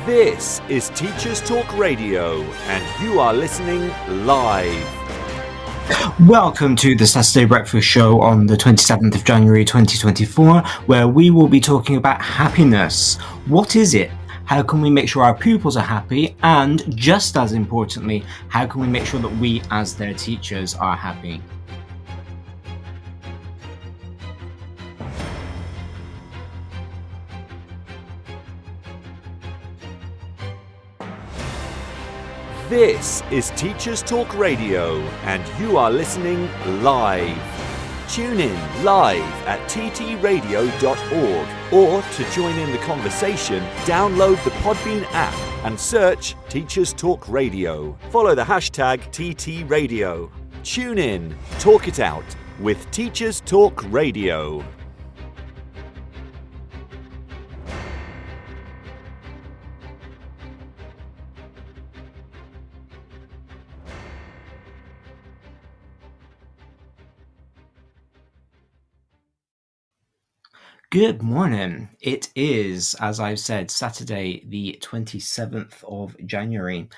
This is Teachers Talk Radio, and you are listening live. Welcome to the Saturday Breakfast Show on the 27th of January 2024, where we will be talking about happiness. What is it? How can we make sure our pupils are happy? And just as importantly, how can we make sure that we as their teachers are happy? This is Teachers Talk Radio, and you are listening live. Tune in live at ttradio.org, or to join in the conversation, download the Podbean app and search Teachers Talk Radio. Follow the hashtag TTRadio. Tune in, talk it out with Teachers Talk Radio. Good morning. It is, as I've said, Saturday, the 27th of January.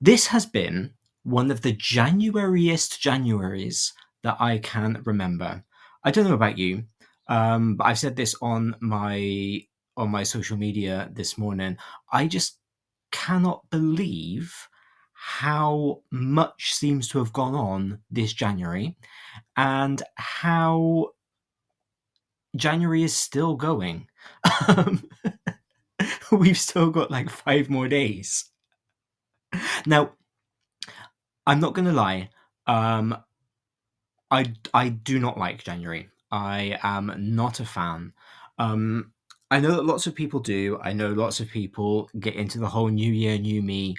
This has been one of the Januariest Januaries that I can remember. I don't know about you, but I've said this on my social media this morning. I just cannot believe how much seems to have gone on this January, and how January is still going. We've still got like 5 more days. Now, I'm not going to lie. I do not like January. I am not a fan. I know that lots of people do. I know lots of people get into the whole New Year, New Me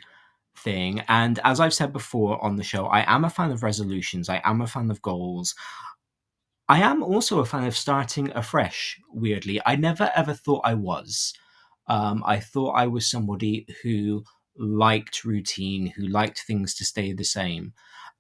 thing. And as I've said before on the show, I am a fan of resolutions. I am a fan of goals. I am also a fan of starting afresh, weirdly. I never ever thought I was. I thought I was somebody who liked routine, who liked things to stay the same.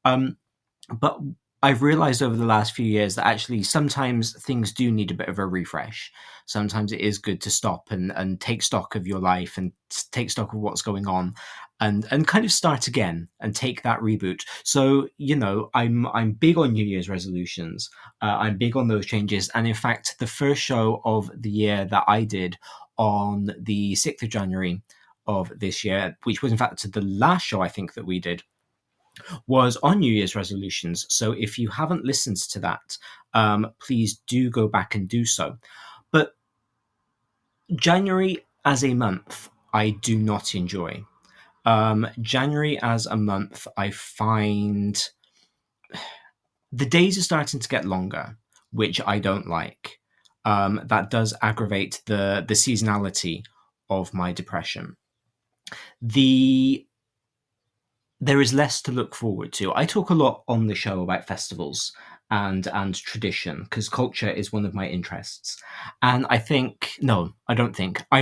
But I've realized over the last few years that actually sometimes things do need a bit of a refresh. Sometimes it is good to stop and take stock of your life and take stock of what's going on, and kind of start again and take that reboot. So, you know, I'm big on New Year's resolutions. I'm big on those changes. And in fact, the first show of the year that I did on the 6th of January of this year, which was in fact the last show I think that we did, was on New Year's resolutions. So if you haven't listened to that, please do go back and do so. But January as a month, I do not enjoy. January as a month, I find the days are starting to get longer, which I don't like. That does aggravate the seasonality of my depression. There is less to look forward to. I talk a lot on the show about festivals and tradition, because culture is one of my interests. And I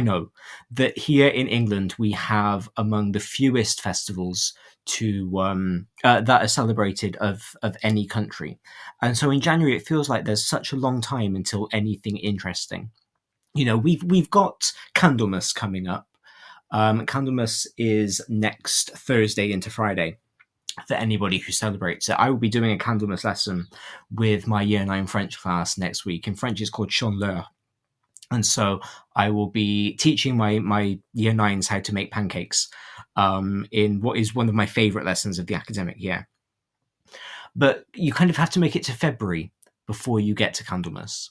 know that here in England we have among the fewest festivals that are celebrated of any country. And so in January it feels like there's such a long time until anything interesting. You know, we've got Candlemas coming up. Candlemas is next Thursday into Friday for anybody who celebrates it. I will be doing a Candlemas lesson with my Year 9 French class next week. In French, it's called Chandeleur. And so I will be teaching my Year 9s how to make pancakes in what is one of my favourite lessons of the academic year. But you kind of have to make it to February before you get to Candlemas.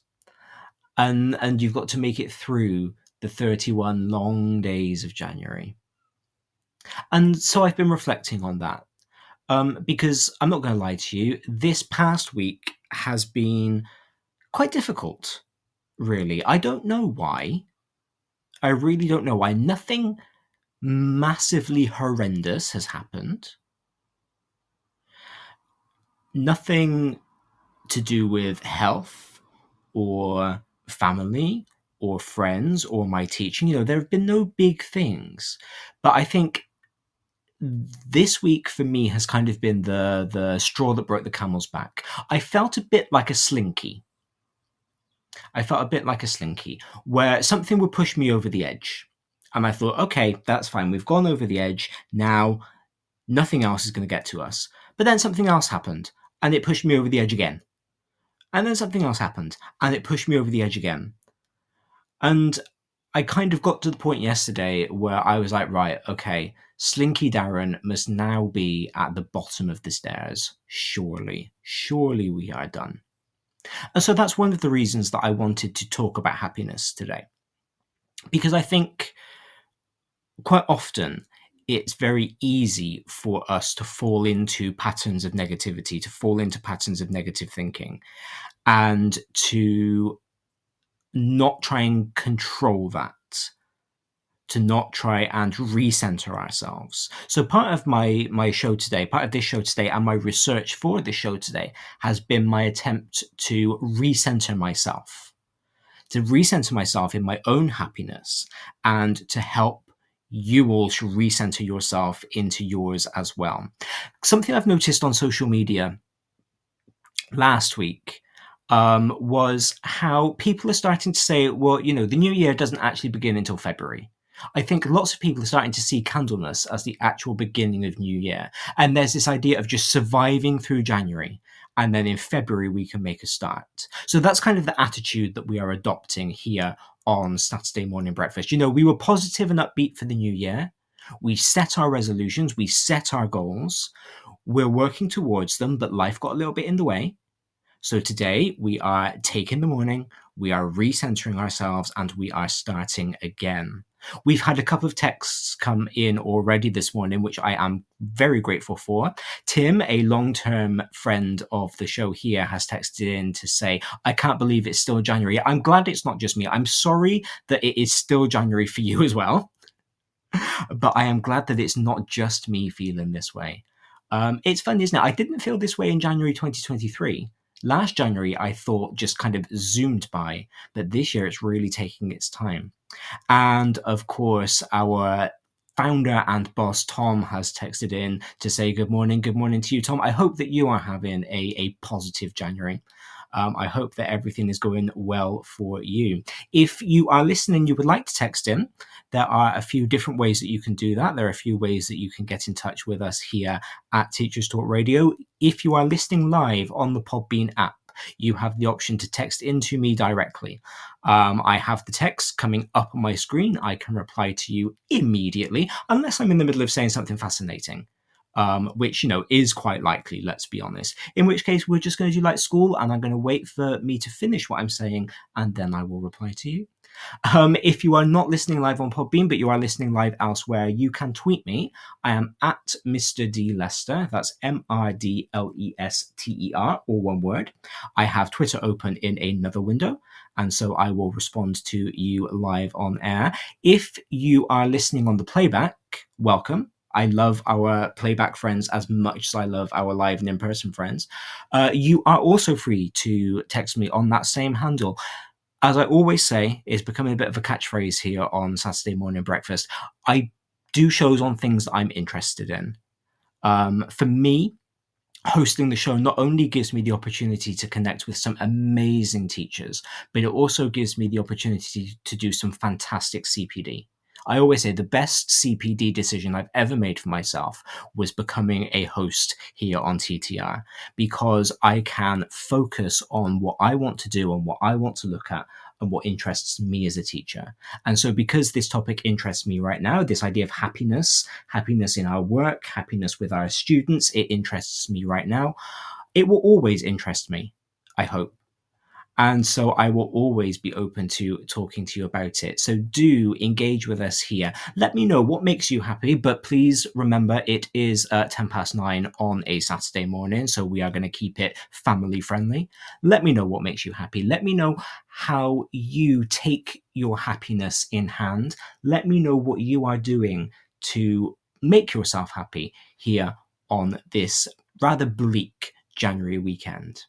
And you've got to make it through the 31 long days of January. And so I've been reflecting on that, because I'm not going to lie to you, this past week has been quite difficult, really. I don't know why. I really don't know why. Nothing massively horrendous has happened. Nothing to do with health or family or friends or my teaching. You know, there have been no big things. But I think this week for me has kind of been the straw that broke the camel's back. I felt a bit like a slinky. where something would push me over the edge. And I thought, okay, that's fine. We've gone over the edge. Now, nothing else is going to get to us. But then something else happened, and it pushed me over the edge again. And then something else happened, and it pushed me over the edge again. And I kind of got to the point yesterday where I was like, right, okay, Slinky Darren must now be at the bottom of the stairs. Surely we are done. And so that's one of the reasons that I wanted to talk about happiness today. Because I think quite often it's very easy for us to fall into patterns of negativity, to fall into patterns of negative thinking, and to not try and control that, to not try and recenter ourselves. So part of my show today, part of this show today, and my research for this show today has been my attempt to recenter myself in my own happiness, and to help you all to recenter yourself into yours as well. Something I've noticed on social media last week was how people are starting to say, well, the new year doesn't actually begin until February. I think lots of people are starting to see Candlemas as the actual beginning of New Year. And there's this idea of just surviving through January, and then in February we can make a start. So that's kind of the attitude that we are adopting here on Saturday Morning Breakfast. We were positive and upbeat for the new year. We set our resolutions, we set our goals. We're working towards them, but life got a little bit in the way. So today we are taking the morning, we are recentering ourselves, and we are starting again. We've had a couple of texts come in already this morning, which I am very grateful for. Tim, a long-term friend of the show here, has texted in to say, I can't believe it's still January. I'm glad it's not just me. I'm sorry that it is still January for you as well. But I am glad that it's not just me feeling this way. It's fun, isn't it? I didn't feel this way in January 2023. Last January, I thought just kind of zoomed by, but this year it's really taking its time. And of course, our founder and boss, Tom, has texted in to say good morning to you, Tom. I hope that you are having a positive January. I hope that everything is going well for you. If you are listening, you would like to text in, there are a few different ways that you can do that. There are a few ways that you can get in touch with us here at Teachers Talk Radio. If you are listening live on the Podbean app, you have the option to text into me directly. I have the text coming up on my screen. I can reply to you immediately, unless I'm in the middle of saying something fascinating. Which, is quite likely, let's be honest. In which case, we're just going to do like school, and I'm going to wait for me to finish what I'm saying, and then I will reply to you. If you are not listening live on Podbean, but you are listening live elsewhere, you can tweet me. I am at Mr. D. Lester. That's MRDLESTER, all one word. I have Twitter open in another window, and so I will respond to you live on air. If you are listening on the playback, welcome. I love our playback friends as much as I love our live and in-person friends. You are also free to text me on that same handle. As I always say, it's becoming a bit of a catchphrase here on Saturday Morning Breakfast. I do shows on things that I'm interested in. For me, hosting the show not only gives me the opportunity to connect with some amazing teachers, but it also gives me the opportunity to do some fantastic CPD. I always say the best CPD decision I've ever made for myself was becoming a host here on TTR, because I can focus on what I want to do and what I want to look at and what interests me as a teacher. And so because this topic interests me right now, this idea of happiness in our work, happiness with our students, it interests me right now. It will always interest me, I hope. And so I will always be open to talking to you about it. So do engage with us here. Let me know what makes you happy, but please remember it is 9:10 on a Saturday morning, so we are going to keep it family friendly. Let me know what makes you happy. Let me know how you take your happiness in hand. Let me know what you are doing to make yourself happy here on this rather bleak January weekend.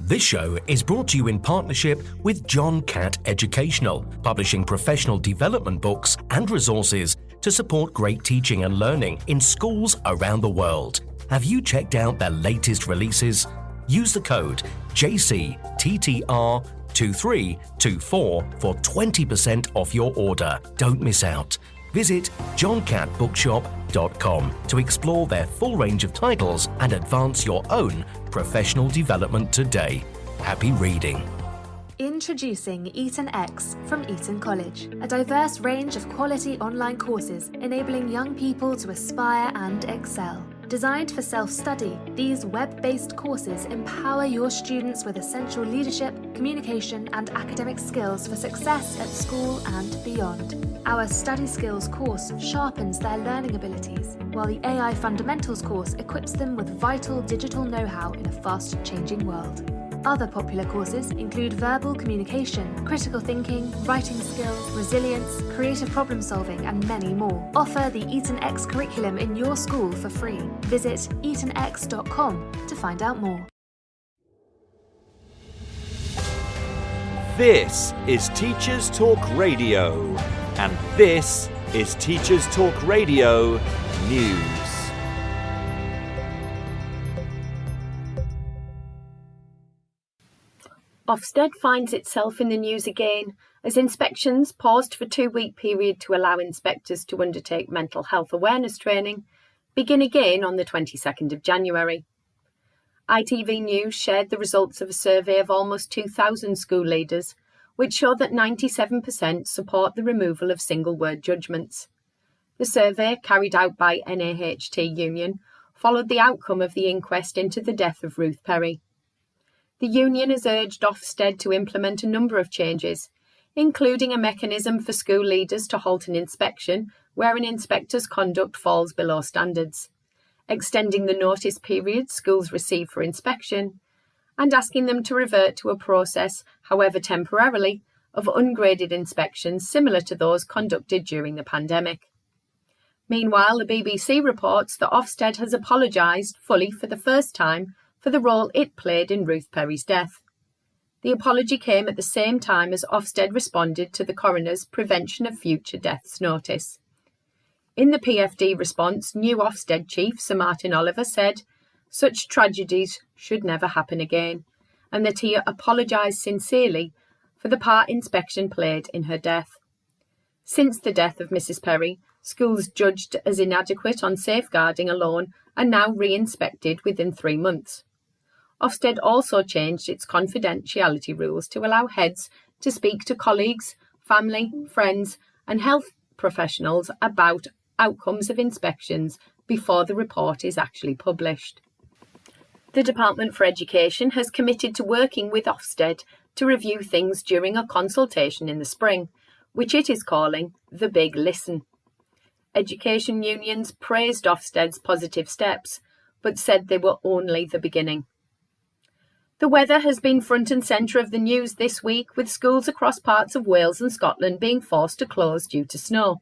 This show is brought to you in partnership with John Catt Educational, publishing professional development books and resources to support great teaching and learning in schools around the world. Have you checked out their latest releases? Use the code JCTTR2324 for 20% off your order. Don't miss out. Visit johncatbookshop.com to explore their full range of titles and advance your own professional development today. Happy reading. Introducing Eton X from Eton College, a diverse range of quality online courses enabling young people to aspire and excel. Designed for self-study, these web-based courses empower your students with essential leadership, communication and academic skills for success at school and beyond. Our Study Skills course sharpens their learning abilities, while the AI Fundamentals course equips them with vital digital know-how in a fast-changing world. Other popular courses include verbal communication, critical thinking, writing skills, resilience, creative problem solving, and many more. Offer the Eton X curriculum in your school for free. Visit etonx.com to find out more. This is Teachers Talk Radio, and this is Teachers Talk Radio News. Ofsted finds itself in the news again as inspections paused for a 2-week period to allow inspectors to undertake mental health awareness training begin again on the 22nd of January. ITV News shared the results of a survey of almost 2,000 school leaders, which show that 97% support the removal of single-word judgments. The survey, carried out by NAHT Union, followed the outcome of the inquest into the death of Ruth Perry. The union has urged Ofsted to implement a number of changes, including a mechanism for school leaders to halt an inspection where an inspector's conduct falls below standards, extending the notice period schools receive for inspection, and asking them to revert to a process, however temporarily, of ungraded inspections similar to those conducted during the pandemic. Meanwhile, the BBC reports that Ofsted has apologised fully for the first time for the role it played in Ruth Perry's death. The apology came at the same time as Ofsted responded to the coroner's Prevention of Future Deaths notice. In the PFD response, new Ofsted chief Sir Martin Oliver said, "Such tragedies should never happen again," and that he apologised sincerely for the part inspection played in her death. Since the death of Mrs Perry, schools judged as inadequate on safeguarding alone are now re-inspected within 3 months. Ofsted also changed its confidentiality rules to allow heads to speak to colleagues, family, friends and health professionals about outcomes of inspections before the report is actually published. The Department for Education has committed to working with Ofsted to review things during a consultation in the spring, which it is calling the Big Listen. Education unions praised Ofsted's positive steps, but said they were only the beginning. The weather has been front and centre of the news this week, with schools across parts of Wales and Scotland being forced to close due to snow.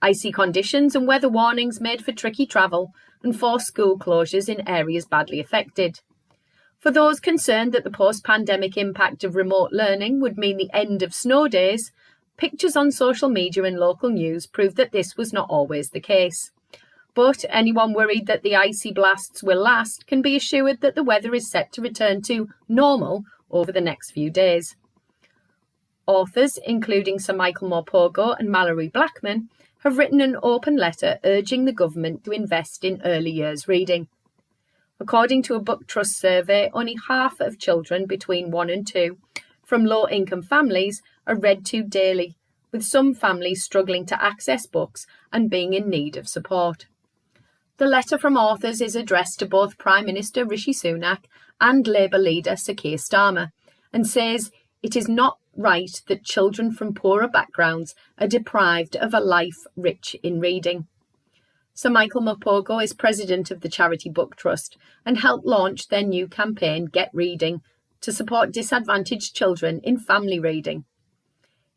Icy conditions and weather warnings made for tricky travel and forced school closures in areas badly affected. For those concerned that the post-pandemic impact of remote learning would mean the end of snow days, pictures on social media and local news proved that this was not always the case. But anyone worried that the icy blasts will last can be assured that the weather is set to return to normal over the next few days. Authors, including Sir Michael Morpurgo and Mallory Blackman, have written an open letter urging the government to invest in early years reading. According to a Book Trust survey, only half of children between 1 and 2 from low-income families are read to daily, with some families struggling to access books and being in need of support. The letter from authors is addressed to both Prime Minister Rishi Sunak and Labour leader Sir Keir Starmer, and says it is not right that children from poorer backgrounds are deprived of a life rich in reading. Sir Michael Morpurgo is president of the charity Book Trust and helped launch their new campaign Get Reading to support disadvantaged children in family reading.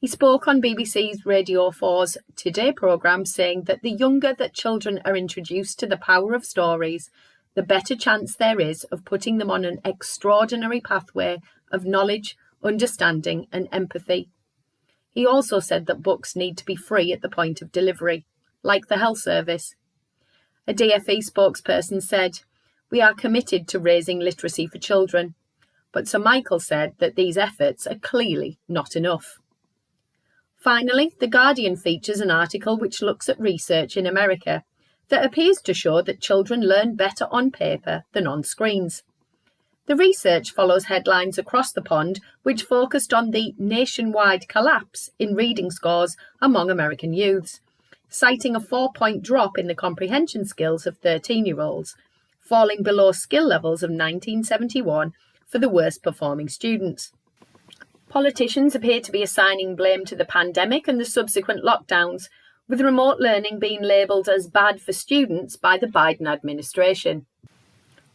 He spoke on BBC's Radio 4's Today programme, saying that the younger that children are introduced to the power of stories, the better chance there is of putting them on an extraordinary pathway of knowledge, understanding and empathy. He also said that books need to be free at the point of delivery, like the health service. A DFE spokesperson said, "We are committed to raising literacy for children," but Sir Michael said that these efforts are clearly not enough. Finally, The Guardian features an article which looks at research in America that appears to show that children learn better on paper than on screens. The research follows headlines across the pond which focused on the nationwide collapse in reading scores among American youths, citing a 4-point drop in the comprehension skills of 13-year-olds, falling below skill levels of 1971 for the worst performing students. Politicians appear to be assigning blame to the pandemic and the subsequent lockdowns, with remote learning being labelled as bad for students by the Biden administration.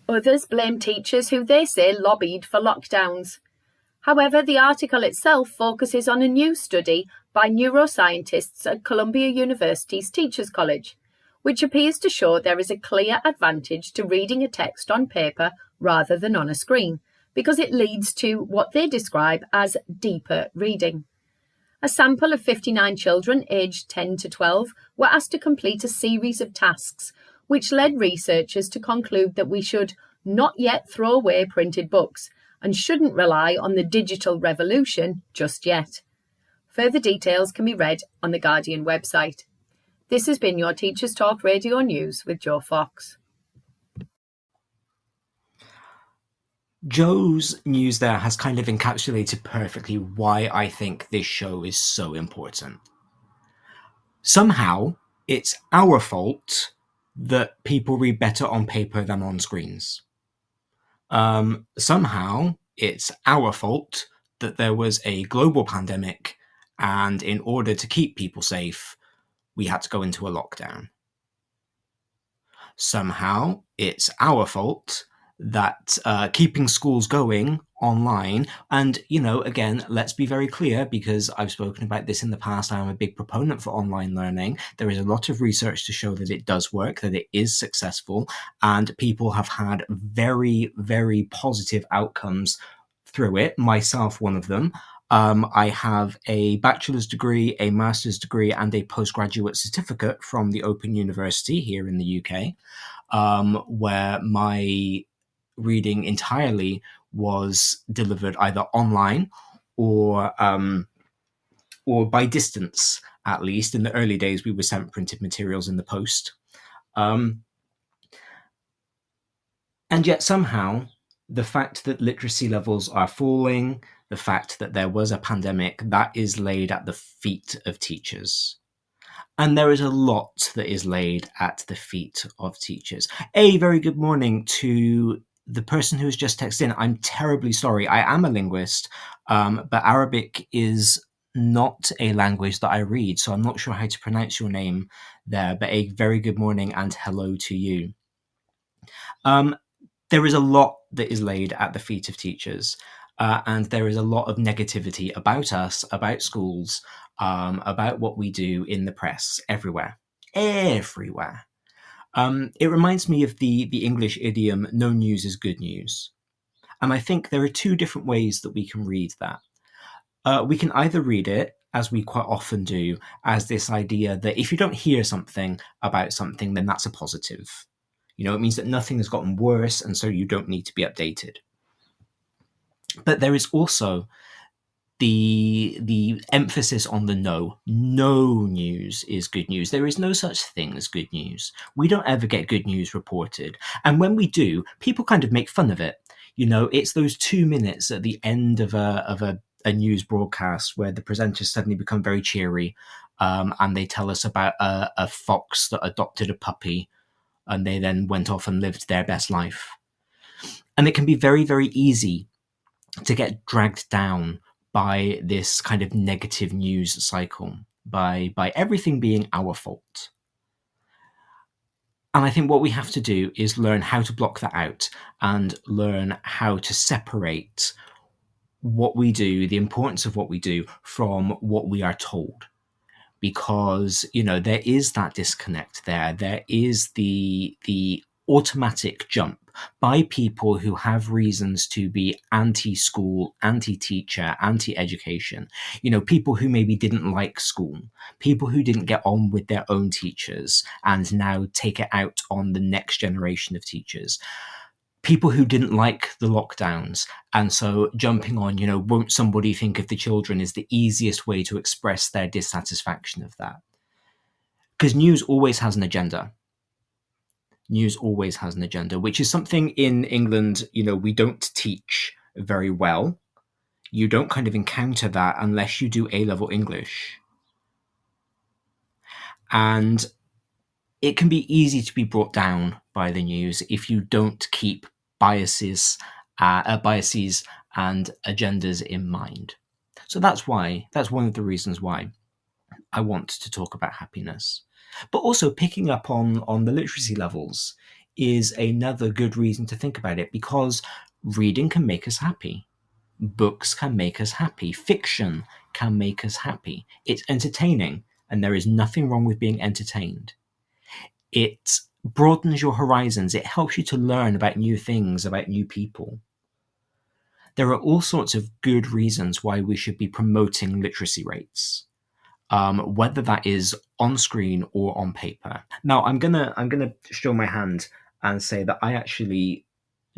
Others blame teachers who they say lobbied for lockdowns. However, the article itself focuses on a new study by neuroscientists at Columbia University's Teachers College, which appears to show there is a clear advantage to reading a text on paper rather than on a screen, because it leads to what they describe as deeper reading. A sample of 59 children aged 10 to 12 were asked to complete a series of tasks, which led researchers to conclude that we should not yet throw away printed books and shouldn't rely on the digital revolution just yet. Further details can be read on the Guardian website. This has been your Teachers Talk Radio News with Jo Fox. Jo's news there has kind of encapsulated perfectly why I think this show is so important. Somehow, it's our fault that people read better on paper than on screens. Somehow, it's our fault that there was a global pandemic, and in order to keep people safe, we had to go into a lockdown. Somehow, it's our fault that keeping schools going online, and, again, let's be very clear, because I've spoken about this in the past, I am a big proponent for online learning. There is a lot of research to show that it does work, that it is successful, and people have had very, very positive outcomes through it, myself one of them. I have a bachelor's degree, a master's degree, and a postgraduate certificate from the Open University here in the UK, where my reading entirely was delivered either online or by distance. At least in the early days, we were sent printed materials in the post, and yet somehow the fact that literacy levels are falling, the fact that there was a pandemic, that is laid at the feet of teachers. And there is a lot that is laid at the feet of teachers. A very good morning to the person who has just texted in. I'm terribly sorry. I am a linguist, but Arabic is not a language that I read, so I'm not sure how to pronounce your name there, but a very good morning and hello to you. There is a lot that is laid at the feet of teachers, and there is a lot of negativity about us, about schools, about what we do in the press, everywhere. It reminds me of the English idiom, no news is good news. And I think there are two different ways that we can read that. We can either read it, as we quite often do, as this idea that if you don't hear something about something, then that's a positive. It means that nothing has gotten worse, and so you don't need to be updated. But there is also the emphasis on the no. No news is good news. There is no such thing as good news. We don't ever get good news reported. And when we do, people kind of make fun of it. It's those 2 minutes at the end of a news broadcast where the presenters suddenly become very cheery, and they tell us about a fox that adopted a puppy, and they then went off and lived their best life. And it can be very, very easy to get dragged down by this kind of negative news cycle, by everything being our fault. And I think what we have to do is learn how to block that out and learn how to separate what we do, the importance of what we do, from what we are told. Because, there is that disconnect there. There is the automatic jump by people who have reasons to be anti-school, anti-teacher, anti-education. People who maybe didn't like school, people who didn't get on with their own teachers and now take it out on the next generation of teachers. people who didn't like the lockdowns, and so jumping on, won't somebody think of the children is the easiest way to express their dissatisfaction of that. Because news always has an agenda. News always has an agenda, which is something in England, we don't teach very well. You don't kind of encounter that unless you do A-level English. And it can be easy to be brought down by the news if you don't keep biases and agendas in mind. So that's one of the reasons why I want to talk about happiness. But also picking up on the literacy levels is another good reason to think about it, because reading can make us happy. Books can make us happy. Fiction can make us happy. It's entertaining, and there is nothing wrong with being entertained. It broadens your horizons. It helps you to learn about new things, about new people. There are all sorts of good reasons why we should be promoting literacy rates, whether that is on screen or on paper. Now, I'm gonna show my hand and say that I actually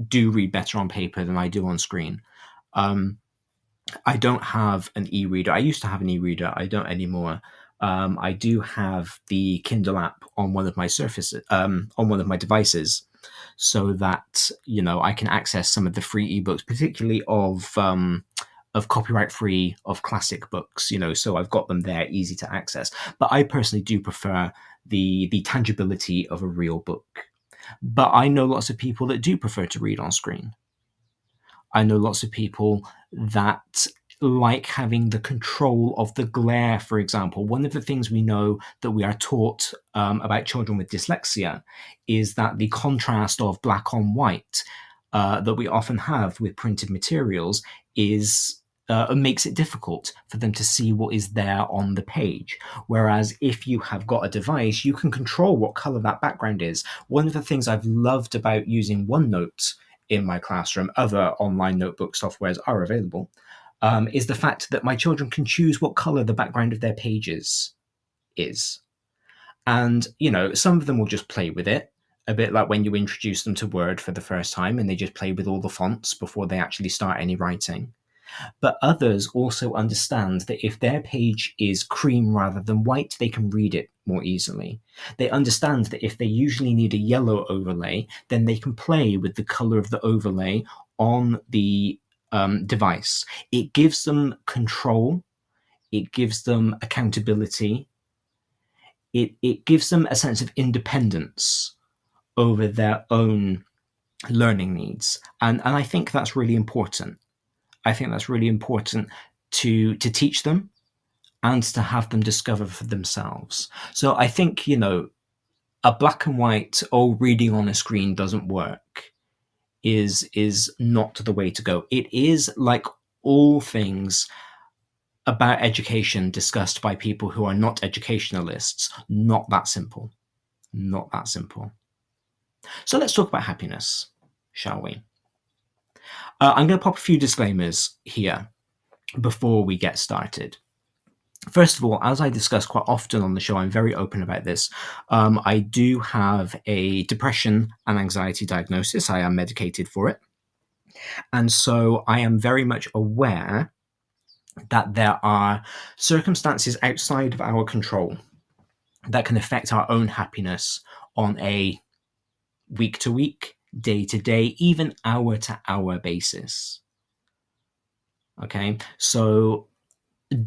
do read better on paper than I do on screen. I don't have an e-reader. I used to have an e-reader. I don't anymore. I do have the Kindle app on one of my on one of my devices, so that I can access some of the free ebooks, particularly of copyright-free, of classic books. So I've got them there, easy to access. But I personally do prefer the tangibility of a real book. But I know lots of people that do prefer to read on screen. I know lots of people that like having the control of the glare, for example. One of the things we know that we are taught about children with dyslexia is that the contrast of black on white that we often have with printed materials makes it difficult for them to see what is there on the page. Whereas if you have got a device, you can control what color that background is. One of the things I've loved about using OneNote in my classroom, other online notebook softwares are available, is the fact that my children can choose what color the background of their pages is. And, some of them will just play with it, a bit like when you introduce them to Word for the first time and they just play with all the fonts before they actually start any writing. But others also understand that if their page is cream rather than white, they can read it more easily. They understand that if they usually need a yellow overlay, then they can play with the color of the overlay on the device. It gives them control. It gives them accountability. It gives them a sense of independence over their own learning needs. And I think that's really important. I think that's really important to teach them and to have them discover for themselves. So I think, a black and white, reading on a screen doesn't work is not the way to go. It is, like all things about education discussed by people who are not educationalists, not that simple. Not that simple. So let's talk about happiness, shall we? I'm going to pop a few disclaimers here before we get started. First of all, as I discuss quite often on the show, I'm very open about this. I do have a depression and anxiety diagnosis. I am medicated for it. And so I am very much aware that there are circumstances outside of our control that can affect our own happiness on a week-to-week, day-to-day, even hour-to-hour basis. Okay, so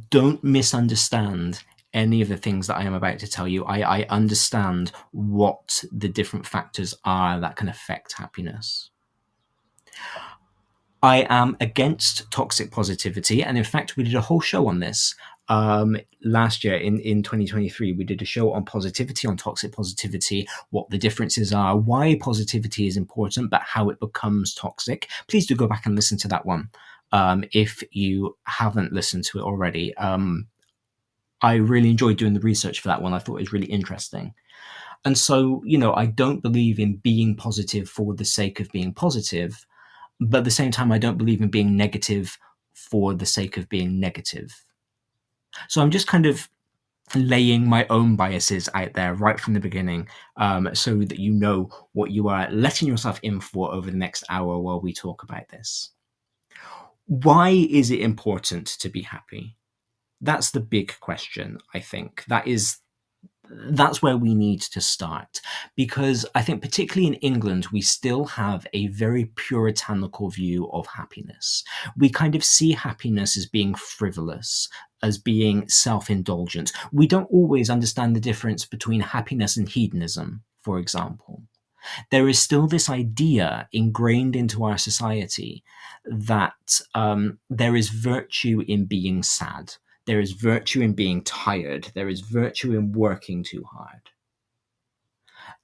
don't misunderstand any of the things that I am about to tell you. I understand what the different factors are that can affect happiness. I am against toxic positivity, and in fact, we did a whole show on this last year in 2023. We did a show on positivity, on toxic positivity, what the differences are, why positivity is important, but how it becomes toxic. Please do go back and listen to that one if you haven't listened to it already. I really enjoyed doing the research for that one. I thought it was really interesting. And so, I don't believe in being positive for the sake of being positive. But at the same time, I don't believe in being negative for the sake of being negative. So I'm just kind of laying my own biases out there right from the beginning, so that you know what you are letting yourself in for over the next hour while we talk about this. Why is it important to be happy? That's the big question, I think. That's where we need to start, because I think particularly in England, we still have a very puritanical view of happiness. We kind of see happiness as being frivolous, as being self-indulgent. We don't always understand the difference between happiness and hedonism, for example. There is still this idea ingrained into our society that there is virtue in being sad. There is virtue in being tired. There is virtue in working too hard.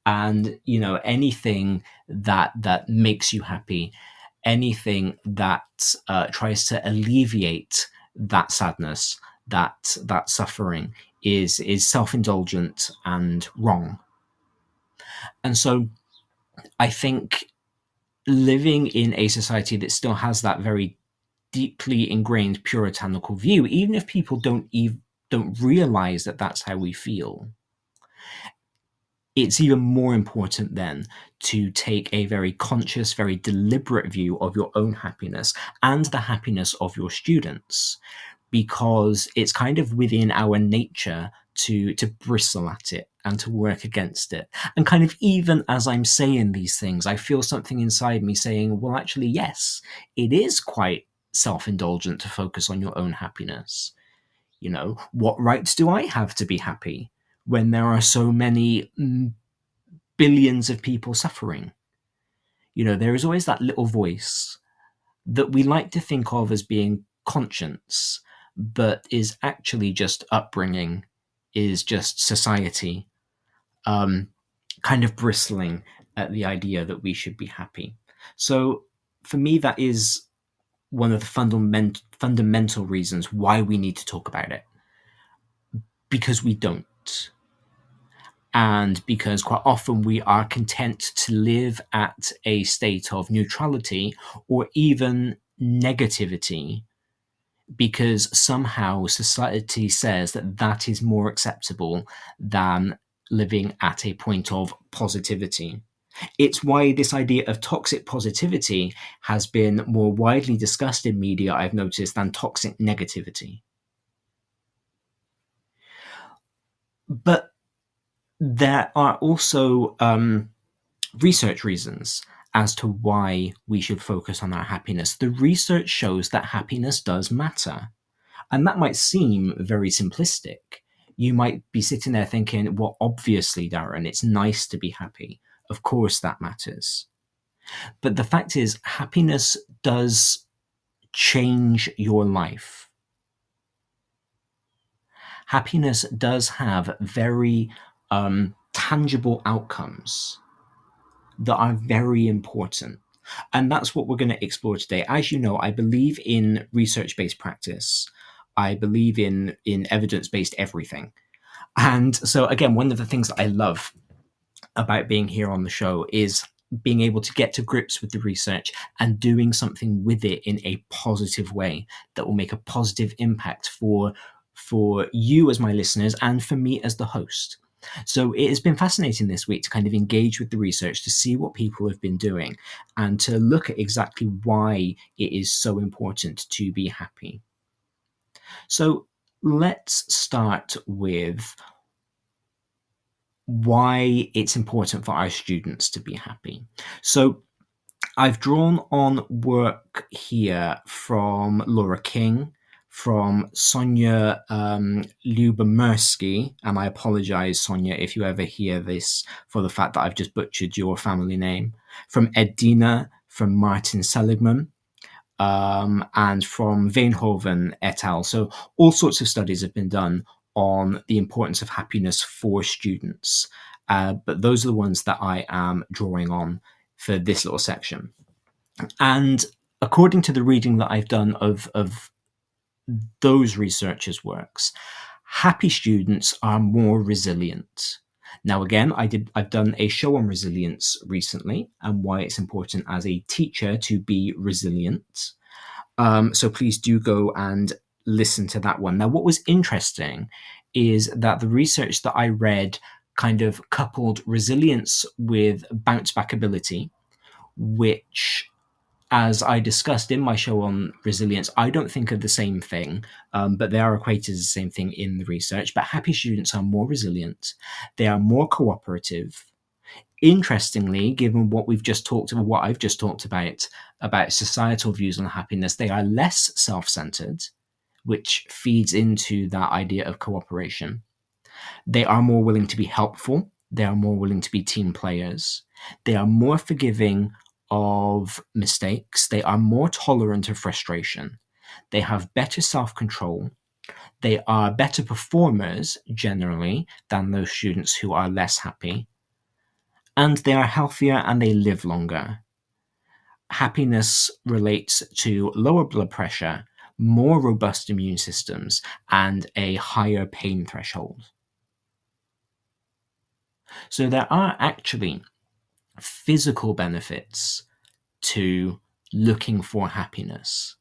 And, anything that makes you happy, anything that tries to alleviate that sadness, that suffering is self-indulgent and wrong. And so I think living in a society that still has that very deeply ingrained puritanical view, even if people don't realize that that's how we feel, it's even more important then to take a very conscious, very deliberate view of your own happiness and the happiness of your students, because it's kind of within our nature to bristle at it and to work against it. And kind of even as I'm saying these things, I feel something inside me saying, well, actually, yes, it is quite self-indulgent to focus on your own happiness. What rights do I have to be happy when there are so many billions of people suffering? There is always that little voice that we like to think of as being conscience, but is actually just upbringing, is just society, kind of bristling at the idea that we should be happy. So for me, that is one of the fundamental reasons why we need to talk about it, because we don't. And because quite often we are content to live at a state of neutrality or even negativity, because somehow society says that that is more acceptable than living at a point of positivity. It's why this idea of toxic positivity has been more widely discussed in media, I've noticed, than toxic negativity. But there are also research reasons as to why we should focus on our happiness. The research shows that happiness does matter. And that might seem very simplistic. You might be sitting there thinking, well, obviously, Darren, it's nice to be happy. Of course that matters. But the fact is, happiness does change your life. Happiness does have very tangible outcomes that are very important. And that's what we're going to explore today. As you know, I believe in research-based practice. I believe in evidence-based everything. And so, again, one of the things that I love about being here on the show is being able to get to grips with the research and doing something with it in a positive way that will make a positive impact for you as my listeners and for me as the host. So it has been fascinating this week to kind of engage with the research, to see what people have been doing and to look at exactly why it is so important to be happy. So let's start with why it's important for our students to be happy. So I've drawn on work here from Laura King, from Sonia Lyubomirsky, and I apologize, Sonia, if you ever hear this for the fact that I've just butchered your family name, from Ed Diener, from Martin Seligman, and from Veenhoven et al. So all sorts of studies have been done on the importance of happiness for students. But those are the ones that I am drawing on for this little section. And according to the reading that I've done of those researchers' works, happy students are more resilient. Now, again, I've done a show on resilience recently and why it's important as a teacher to be resilient. So please do go and listen to that one. Now, what was interesting is that the research that I read kind of coupled resilience with bounce back ability, which, as I discussed in my show on resilience, I don't think are the same thing, but they are equated as the same thing in the research. But happy students are more resilient. They are more cooperative. Interestingly, given what I've just talked about societal views on happiness, they are less self-centered, which feeds into that idea of cooperation. They are more willing to be helpful. They are more willing to be team players. They are more forgiving of mistakes. They are more tolerant of frustration. They have better self-control. They are better performers generally than those students who are less happy. And they are healthier and they live longer. Happiness relates to lower blood pressure, more robust immune systems, and a higher pain threshold. So there are actually physical benefits to looking for happiness.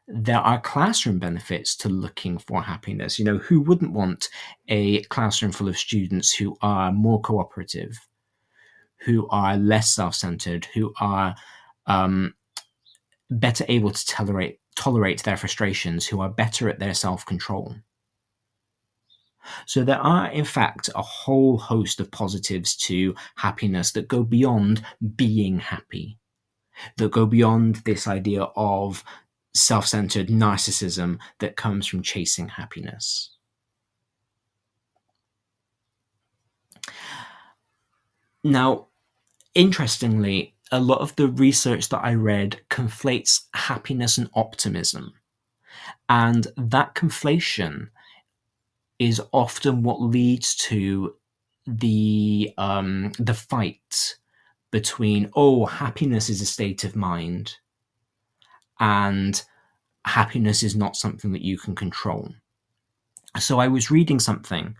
There are classroom benefits to looking for happiness. You know, who wouldn't want a classroom full of students who are more cooperative, who are less self-centered, who are better able to tolerate their frustrations, who are better at their self-control? So there are, in fact, a whole host of positives to happiness that go beyond being happy, that go beyond this idea of self-centered narcissism that comes from chasing happiness. Now, interestingly, a lot of the research that I read conflates happiness and optimism. And that conflation is often what leads to the fight between, happiness is a state of mind, and happiness is not something that you can control. So I was reading something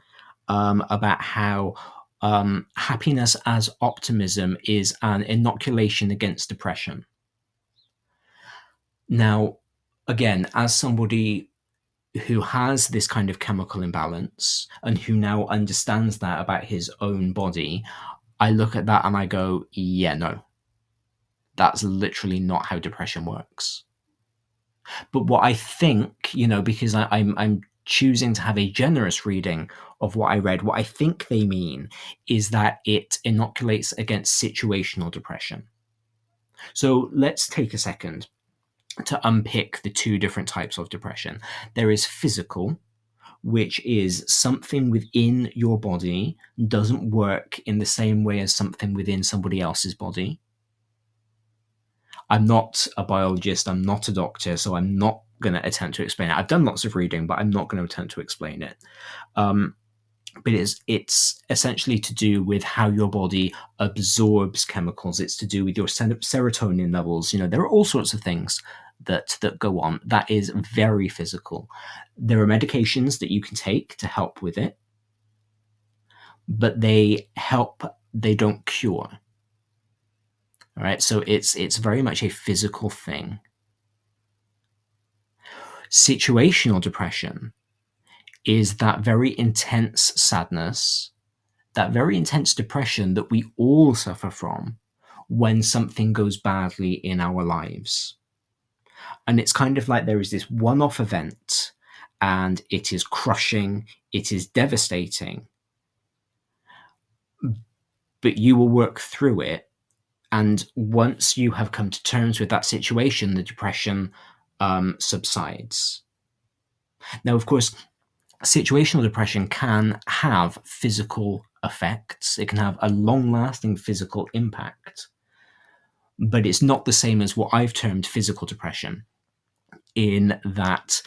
about how happiness as optimism is an inoculation against depression. Now, again, as somebody who has this kind of chemical imbalance and who now understands that about his own body, I look at that and I go, yeah, no, that's literally not how depression works. But what I think, because I'm choosing to have a generous reading of what I read, what I think they mean is that it inoculates against situational depression. So let's take a second to unpick the two different types of depression. There is physical, which is something within your body doesn't work in the same way as something within somebody else's body. I'm not a biologist, I'm not a doctor, so I'm not going to attempt to explain it. I've done lots of reading, but I'm not going to attempt to explain it. But it's essentially to do with how your body absorbs chemicals. It's to do with your serotonin levels. There are all sorts of things that go on. That is very physical. There are medications that you can take to help with it, but they help, they don't cure. All right, so it's very much a physical thing. Situational depression is that very intense sadness, that very intense depression that we all suffer from when something goes badly in our lives. And it's kind of like there is this one-off event and it is crushing, it is devastating, but you will work through it. And once you have come to terms with that situation, the depression subsides. Now, of course, situational depression can have physical effects. It can have a long-lasting physical impact. But it's not the same as what I've termed physical depression, in that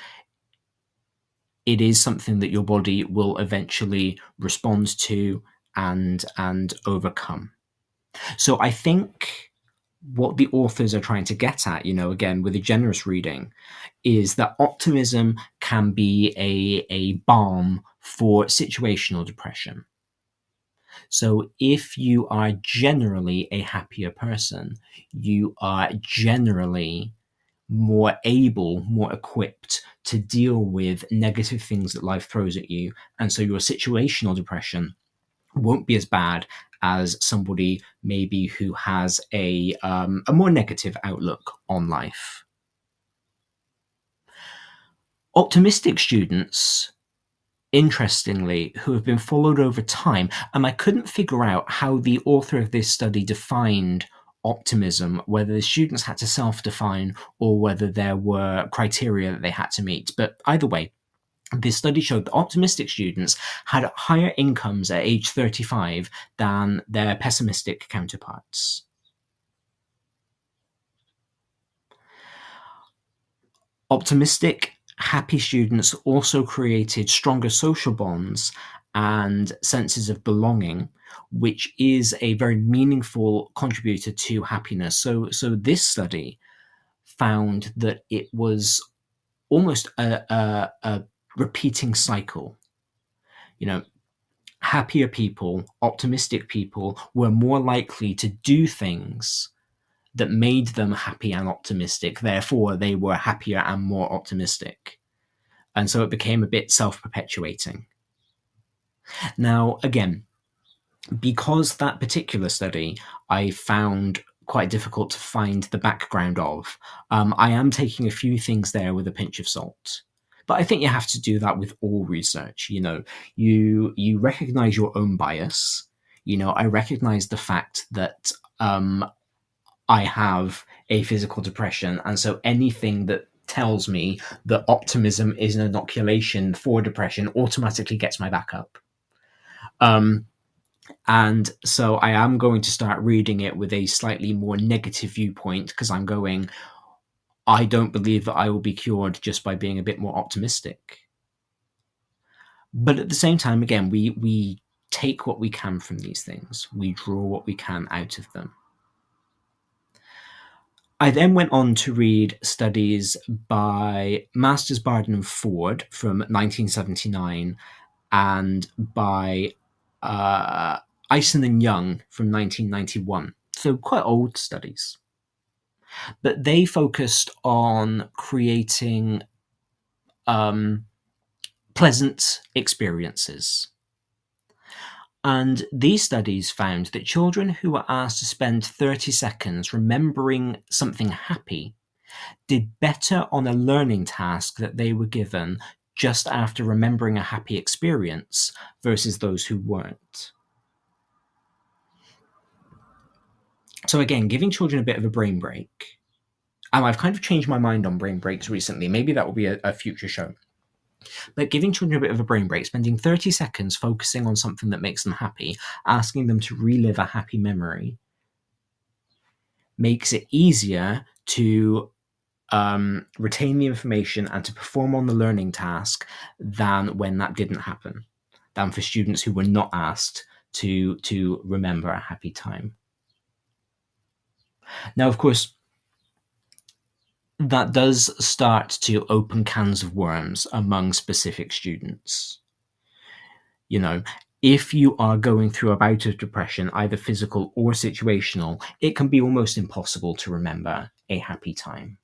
it is something that your body will eventually respond to and overcome. So I think what the authors are trying to get at, again, with a generous reading, is that optimism can be a balm for situational depression. So if you are generally a happier person, you are generally more able, more equipped to deal with negative things that life throws at you. And so your situational depression won't be as bad as somebody maybe who has a more negative outlook on life. Optimistic students, interestingly, who have been followed over time, and I couldn't figure out how the author of this study defined optimism, whether the students had to self-define or whether there were criteria that they had to meet. But either way, this study showed that optimistic students had higher incomes at age 35 than their pessimistic counterparts. Optimistic, happy students also created stronger social bonds and senses of belonging, which is a very meaningful contributor to happiness. So this study found that it was almost a repeating cycle. You know, happier people, optimistic people were more likely to do things that made them happy and optimistic. Therefore, they were happier and more optimistic. And so it became a bit self-perpetuating. Now, again, because that particular study I found quite difficult to find the background of, I am taking a few things there with a pinch of salt. But I think you have to do that with all research. You know, you recognize your own bias. You know, I recognize the fact that I have a physical depression, and so anything that tells me that optimism is an inoculation for depression automatically gets my back up. And so I am going to start reading it with a slightly more negative viewpoint, because I'm going, I don't believe that I will be cured just by being a bit more optimistic. But at the same time, again, we take what we can from these things. We draw what we can out of them. I then went on to read studies by Masters, Barden and Ford from 1979 and by Eisen and Young from 1991. So quite old studies. But they focused on creating pleasant experiences. And these studies found that children who were asked to spend 30 seconds remembering something happy did better on a learning task that they were given just after remembering a happy experience versus those who weren't. So again, giving children a bit of a brain break. And I've kind of changed my mind on brain breaks recently. Maybe that will be a future show. But giving children a bit of a brain break, spending 30 seconds focusing on something that makes them happy, asking them to relive a happy memory, makes it easier to retain the information and to perform on the learning task than when that didn't happen, than for students who were not asked to remember a happy time. Now, of course, that does start to open cans of worms among specific students. You know, if you are going through a bout of depression, either physical or situational, it can be almost impossible to remember a happy time.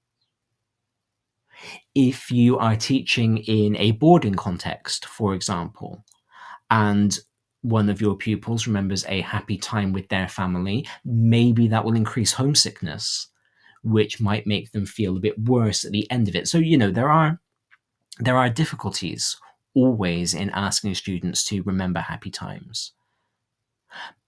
If you are teaching in a boarding context, for example, and one of your pupils remembers a happy time with their family, maybe that will increase homesickness, which might make them feel a bit worse at the end of it. So, you know, there are difficulties always in asking students to remember happy times.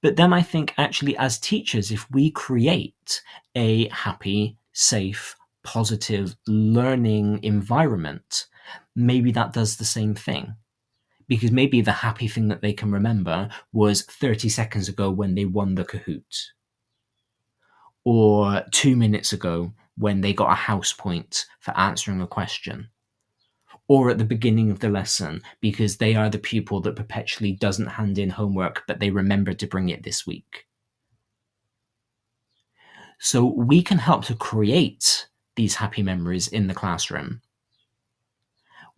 But then I think actually as teachers, if we create a happy, safe, positive learning environment, maybe that does the same thing. Because maybe the happy thing that they can remember was 30 seconds ago when they won the Kahoot. Or 2 minutes ago when they got a house point for answering a question. Or at the beginning of the lesson because they are the pupil that perpetually doesn't hand in homework, but they remembered to bring it this week. So we can help to create these happy memories in the classroom,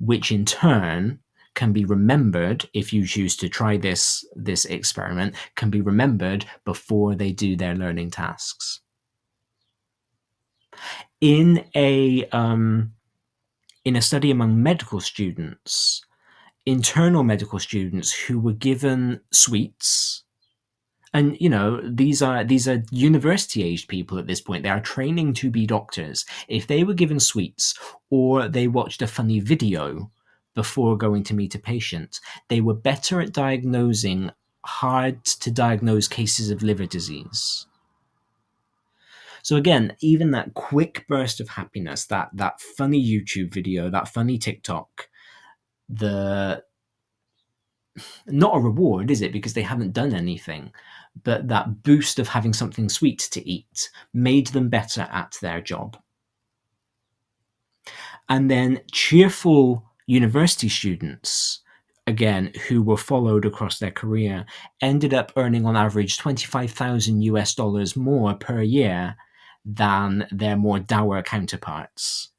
which in turn can be remembered, if you choose to try this experiment, can be remembered before they do their learning tasks. In a study among medical students, internal medical students who were given sweets, and these are university-aged people at this point. They are training to be doctors. If they were given sweets or they watched a funny video before going to meet a patient, they were better at diagnosing hard-to-diagnose cases of liver disease. So again, even that quick burst of happiness, that funny YouTube video, that funny TikTok, not a reward, is it? Because they haven't done anything. But that boost of having something sweet to eat made them better at their job. And then cheerful university students, again, who were followed across their career, ended up earning on average $25,000 more per year than their more dour counterparts.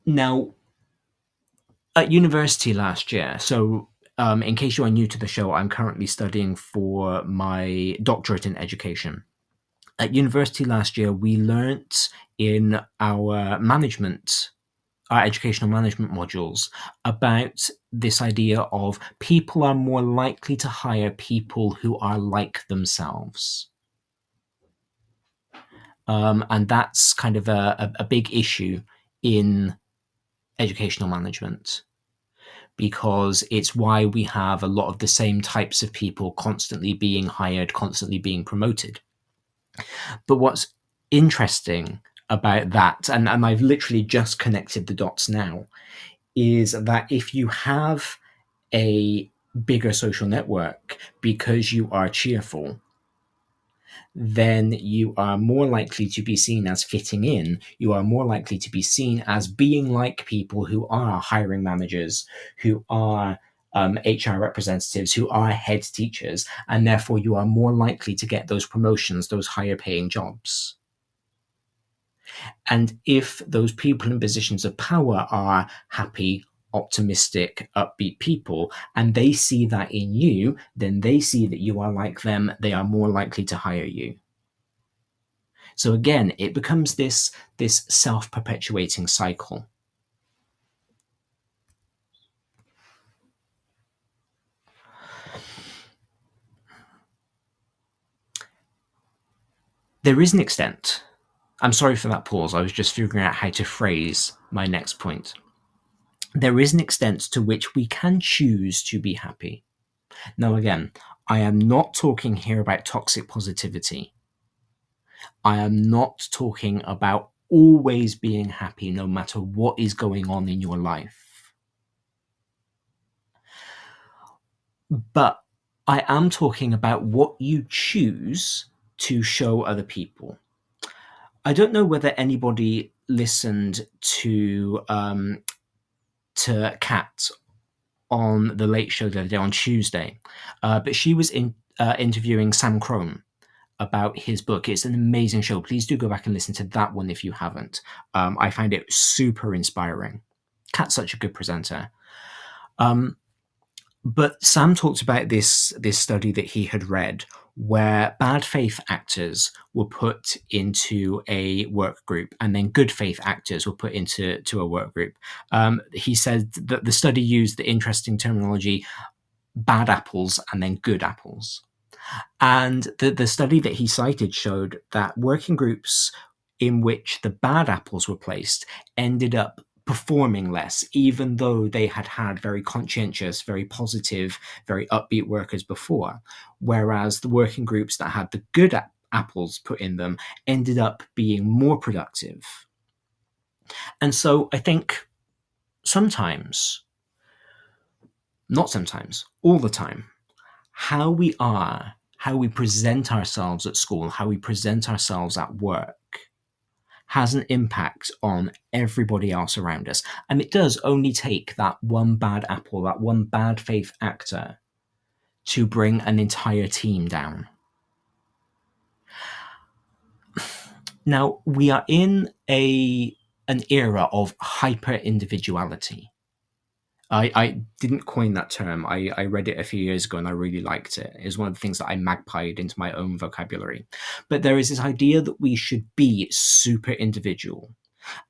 Now, at university last year, so in case you are new to the show, I'm currently studying for my doctorate in education. At university last year, we learnt in our educational management modules about this idea of people are more likely to hire people who are like themselves. And that's kind of a big issue in educational management, because it's why we have a lot of the same types of people constantly being hired, constantly being promoted. But what's interesting about that, and I've literally just connected the dots now, is that if you have a bigger social network because you are cheerful, then you are more likely to be seen as fitting in. You are more likely to be seen as being like people who are hiring managers, who are HR representatives, who are head teachers, and therefore you are more likely to get those promotions, those higher paying jobs. And if those people in positions of power are happy, optimistic, upbeat people, and they see that in you, then they see that you are like them, they are more likely to hire you. So again, it becomes this self-perpetuating cycle. There is an extent. I'm sorry for that pause. I was just figuring out how to phrase my next point. There is an extent to which we can choose to be happy. Now, again, I am not talking here about toxic positivity. I am not talking about always being happy no matter what is going on in your life. But I am talking about what you choose to show other people. I don't know whether anybody listened to Kat on the Late Show the other day on Tuesday, but she was interviewing Sam Crone about his book. It's an amazing show. Please do go back and listen to that one if you haven't. I find it super inspiring. Kat's such a good presenter. But Sam talked about this study that he had read where bad faith actors were put into a work group and then good faith actors were put into a work group. He said that the study used the interesting terminology bad apples and then good apples. And the study that he cited showed that working groups in which the bad apples were placed ended up performing less, even though they had had very conscientious, very positive, very upbeat workers before. Whereas the working groups that had the good apples put in them ended up being more productive. And so I think sometimes, not sometimes, all the time, how we are, how we present ourselves at school, how we present ourselves at work has an impact on everybody else around us. And it does only take that one bad apple, that one bad faith actor to bring an entire team down. Now, we are in an era of hyper-individuality. I didn't coin that term. I read it a few years ago and I really liked it. It was one of the things that I magpied into my own vocabulary. But there is this idea that we should be super individual.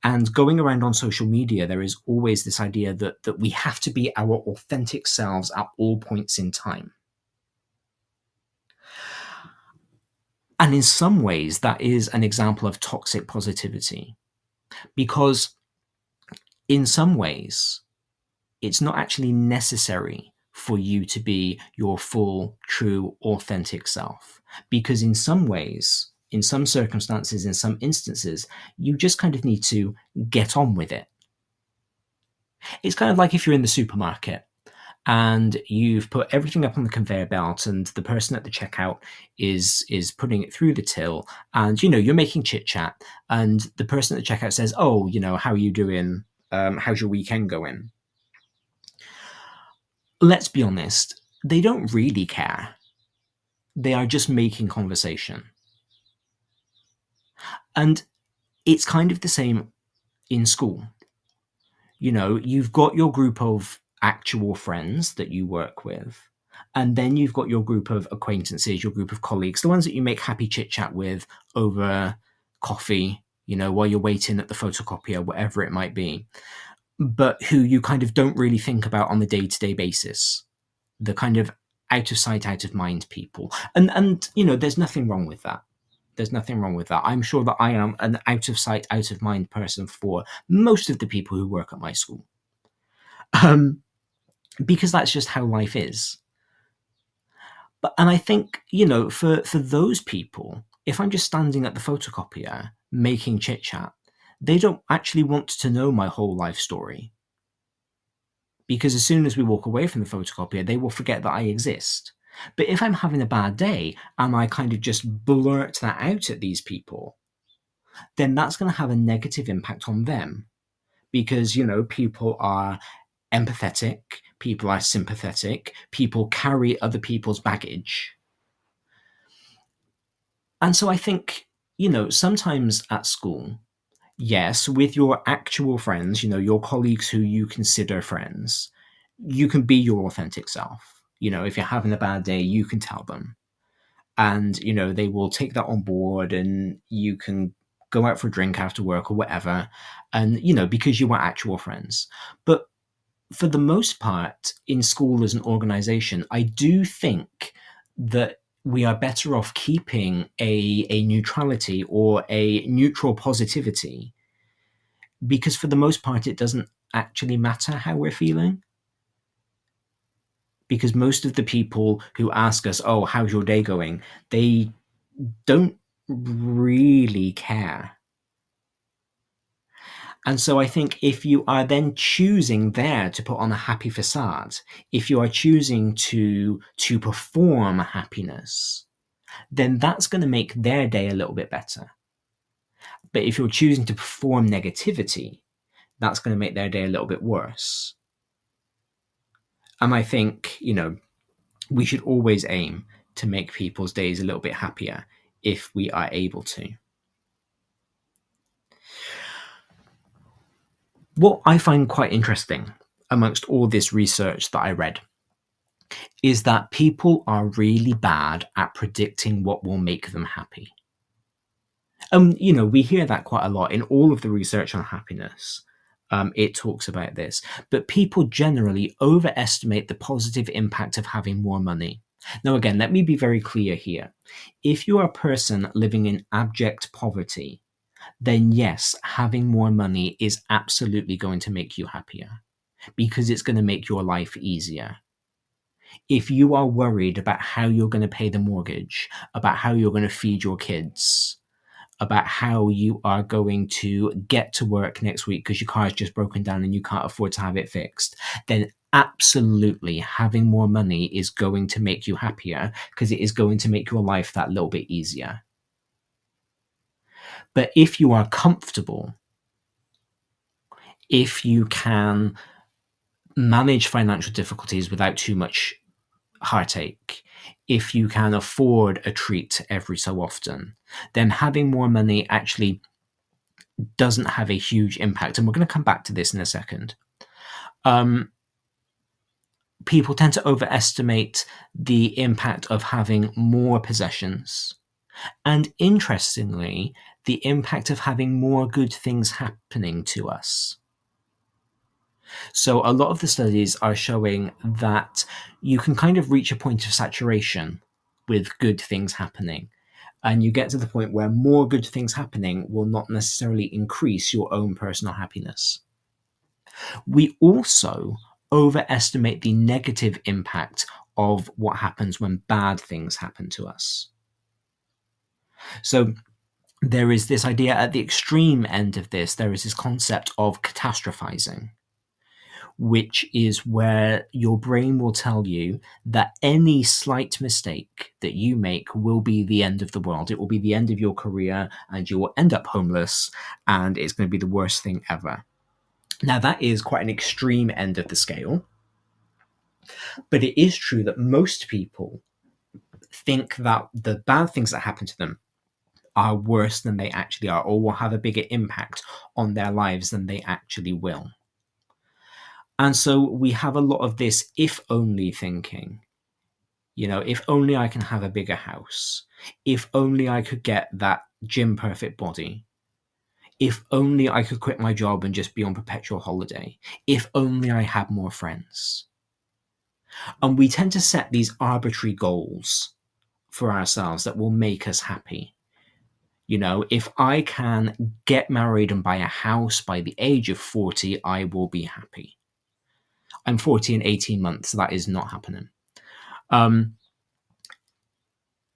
And going around on social media, there is always this idea that we have to be our authentic selves at all points in time. And in some ways, that is an example of toxic positivity. Because in some ways, it's not actually necessary for you to be your full, true, authentic self. Because in some ways, in some circumstances, in some instances, you just kind of need to get on with it. It's kind of like if you're in the supermarket and you've put everything up on the conveyor belt and the person at the checkout is putting it through the till, and you're making chit chat, and the person at the checkout says, "Oh, how are you doing? How's your weekend going?" Let's be honest, they don't really care. They are just making conversation. And it's kind of the same in school. You've got your group of actual friends that you work with, and then you've got your group of acquaintances, your group of colleagues, the ones that you make happy chit chat with over coffee, while you're waiting at the photocopier, whatever it might be, but who you kind of don't really think about on the day-to-day basis. The kind of out of sight, out of mind people. And there's nothing wrong with that. There's nothing wrong with that. I'm sure that I am an out of sight, out of mind person for most of the people who work at my school. Because that's just how life is. And I think, for those people, if I'm just standing at the photocopier making chit chat, they don't actually want to know my whole life story. Because as soon as we walk away from the photocopier, they will forget that I exist. But if I'm having a bad day and I kind of just blurt that out at these people, then that's going to have a negative impact on them. Because, people are empathetic, people are sympathetic, people carry other people's baggage. And so I think, sometimes at school, yes, with your actual friends, your colleagues who you consider friends, you can be your authentic self. If you're having a bad day, you can tell them. And, they will take that on board and you can go out for a drink after work or whatever. And, because you are actual friends. But for the most part, in school as an organization, I do think that we are better off keeping a neutrality or a neutral positivity, because for the most part, it doesn't actually matter how we're feeling. Because most of the people who ask us, "Oh, how's your day going?" they don't really care. And so I think if you are then choosing there to put on a happy facade, if you are choosing to perform happiness, then that's going to make their day a little bit better. But if you're choosing to perform negativity, that's going to make their day a little bit worse. And I think, we should always aim to make people's days a little bit happier if we are able to. What I find quite interesting amongst all this research that I read is that people are really bad at predicting what will make them happy. We hear that quite a lot in all of the research on happiness. It talks about this, but people generally overestimate the positive impact of having more money. Now, again, let me be very clear here. If you are a person living in abject poverty, then yes, having more money is absolutely going to make you happier because it's going to make your life easier. If you are worried about how you're going to pay the mortgage, about how you're going to feed your kids, about how you are going to get to work next week because your car is just broken down and you can't afford to have it fixed, then absolutely having more money is going to make you happier because it is going to make your life that little bit easier. But if you are comfortable, if you can manage financial difficulties without too much heartache, if you can afford a treat every so often, then having more money actually doesn't have a huge impact. And we're going to come back to this in a second. people tend to overestimate the impact of having more possessions. And interestingly, the impact of having more good things happening to us. So a lot of the studies are showing that you can kind of reach a point of saturation with good things happening. And you get to the point where more good things happening will not necessarily increase your own personal happiness. We also overestimate the negative impact of what happens when bad things happen to us. So there is this idea at the extreme end of this, there is this concept of catastrophizing, which is where your brain will tell you that any slight mistake that you make will be the end of the world. It will be the end of your career and you will end up homeless and it's going to be the worst thing ever. Now, that is quite an extreme end of the scale, but it is true that most people think that the bad things that happen to them are worse than they actually are, or will have a bigger impact on their lives than they actually will. And so we have a lot of this if only thinking. You know, if only I can have a bigger house, if only I could get that gym perfect body, if only I could quit my job and just be on perpetual holiday, if only I had more friends. And we tend to set these arbitrary goals for ourselves that will make us happy. You know, if I can get married and buy a house by the age of 40, I will be happy. I'm 40 in 18 months, so that is not happening. But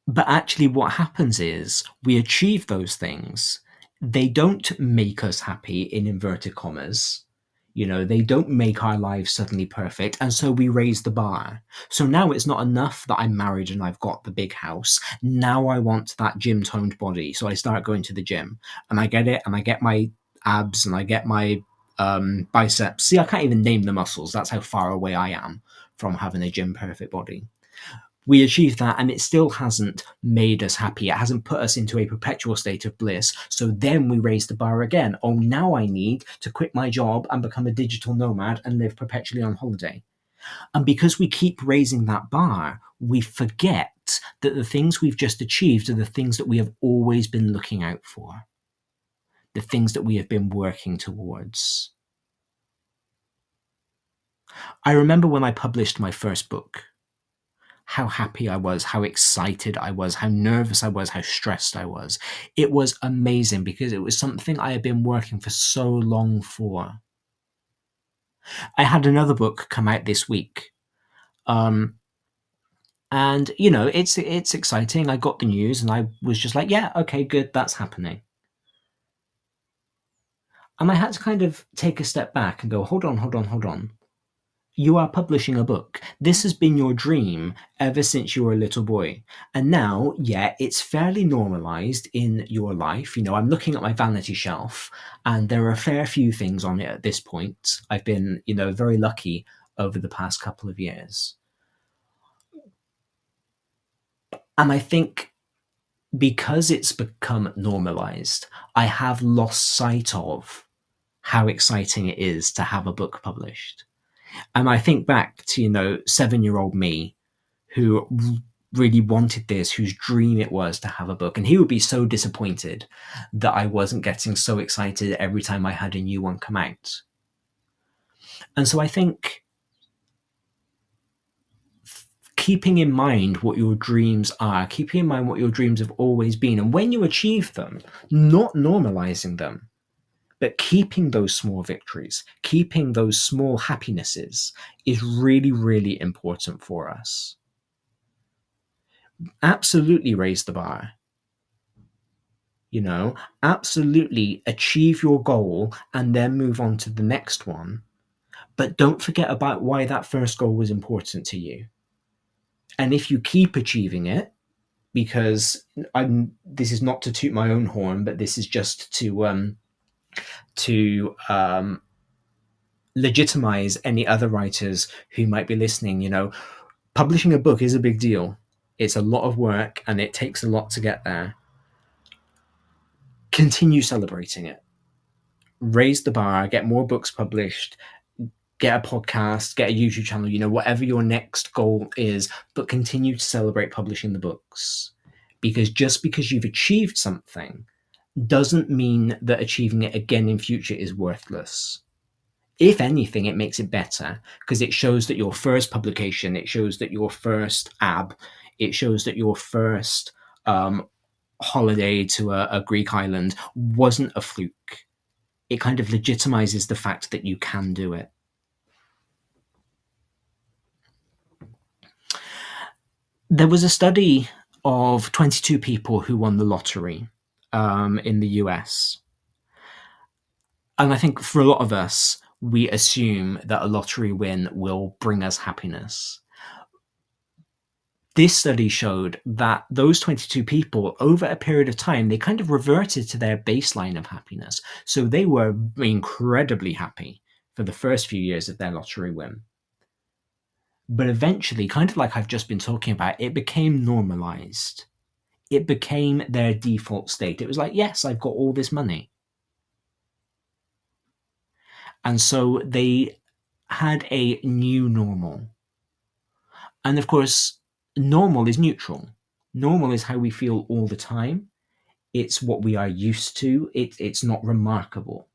actually what happens is we achieve those things. They don't make us happy, in inverted commas. You know, they don't make our lives suddenly perfect. And so we raise the bar. So now it's not enough that I'm married and I've got the big house. Now I want that gym toned body. So I start going to the gym and I get it and I get my abs and I get my biceps. See, I can't even name the muscles. That's how far away I am from having a gym perfect body. We achieved that and it still hasn't made us happy. It hasn't put us into a perpetual state of bliss. So then we raise the bar again. Oh, now I need to quit my job and become a digital nomad and live perpetually on holiday. And because we keep raising that bar, we forget that the things we've just achieved are the things that we have always been looking out for, the things that we have been working towards. I remember when I published my first book, how happy I was, how excited I was, how nervous I was, how stressed I was. It was amazing because it was something I had been working for so long for. I had another book come out this week. And, you know, it's exciting. I got the news and I was just like, yeah, okay, good, that's happening. And I had to kind of take a step back and go, hold on. You are publishing a book. This has been your dream ever since you were a little boy. And now, yeah, it's fairly normalized in your life. You know, I'm looking at my vanity shelf and there are a fair few things on it at this point. I've been, you know, very lucky over the past couple of years. And I think because it's become normalized, I have lost sight of how exciting it is to have a book published. And I think back to, you know, 7-year-old me who really wanted this, whose dream it was to have a book. And he would be so disappointed that I wasn't getting so excited every time I had a new one come out. And so I think keeping in mind what your dreams are, keeping in mind what your dreams have always been, and when you achieve them, not normalizing them, but keeping those small victories, keeping those small happinesses is really, really important for us. Absolutely raise the bar. You know, absolutely achieve your goal and then move on to the next one. But don't forget about why that first goal was important to you. And if you keep achieving it, because this is not to toot my own horn, but this is just to legitimize any other writers who might be listening. You know, publishing a book is a big deal. It's a lot of work and it takes a lot to get there. Continue celebrating it. Raise the bar, get more books published, get a podcast, get a YouTube channel, whatever your next goal is, but continue to celebrate publishing the books. Because just because you've achieved something doesn't mean that achieving it again in future is worthless. If anything, it makes it better, because it shows that your first publication, it shows that your first ab, it shows that your first holiday to a Greek island wasn't a fluke. It kind of legitimizes the fact that you can do it. There was a study of 22 people who won the lottery in the US. And I think for a lot of us, we assume that a lottery win will bring us happiness. This study showed that those 22 people, over a period of time, they kind of reverted to their baseline of happiness. So they were incredibly happy for the first few years of their lottery win. But eventually, kind of like I've just been talking about, it became normalized. It became their default state. It was like, yes, I've got all this money. And so they had a new normal. And of course, normal is neutral. Normal is how we feel all the time. It's what we are used to. It's not remarkable.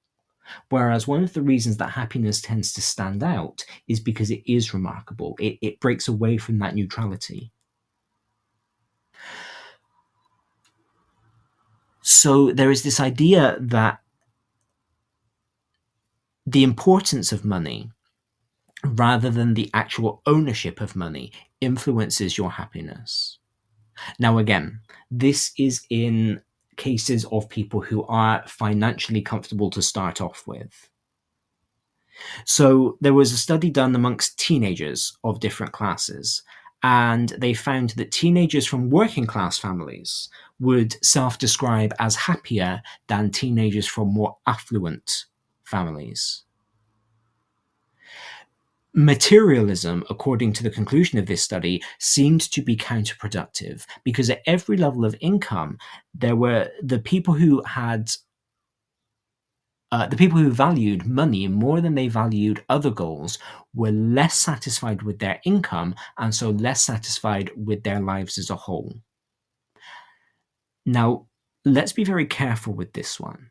Whereas one of the reasons that happiness tends to stand out is because it is remarkable. It breaks away from that neutrality. So there is this idea that the importance of money, rather than the actual ownership of money, influences your happiness. Now, again, this is in cases of people who are financially comfortable to start off with. So there was a study done amongst teenagers of different classes, and they found that teenagers from working class families would self-describe as happier than teenagers from more affluent families. Materialism, according to the conclusion of this study, seemed to be counterproductive, because at every level of income, there were the people who valued money more than they valued other goals were less satisfied with their income, and so less satisfied with their lives as a whole. Now, let's be very careful with this one,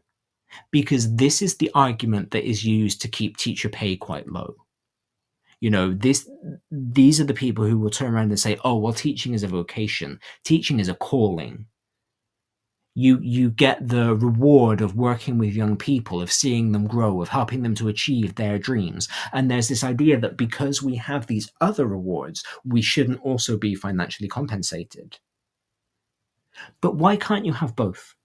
because this is the argument that is used to keep teacher pay quite low. These are the people who will turn around and say, oh, well, teaching is a vocation. Teaching is a calling. You get the reward of working with young people, of seeing them grow, of helping them to achieve their dreams. And there's this idea that because we have these other rewards, we shouldn't also be financially compensated. But why can't you have both?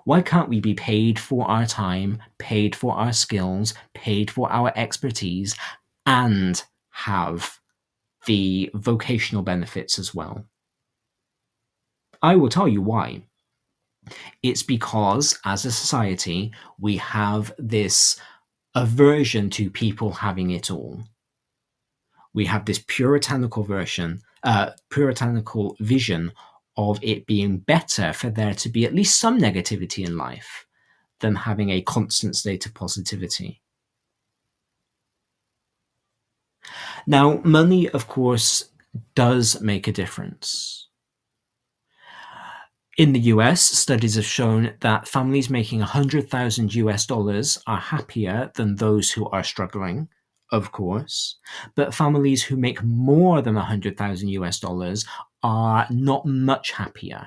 Why can't we be paid for our time, paid for our skills, paid for our expertise, and have the vocational benefits as well? I will tell you why. It's because, as a society, we have this aversion to people having it all. We have this puritanical vision of it being better for there to be at least some negativity in life than having a constant state of positivity. Now, money, of course, does make a difference. In the US, studies have shown that families making $100,000 are happier than those who are struggling, of course, but families who make more than $100,000 are not much happier.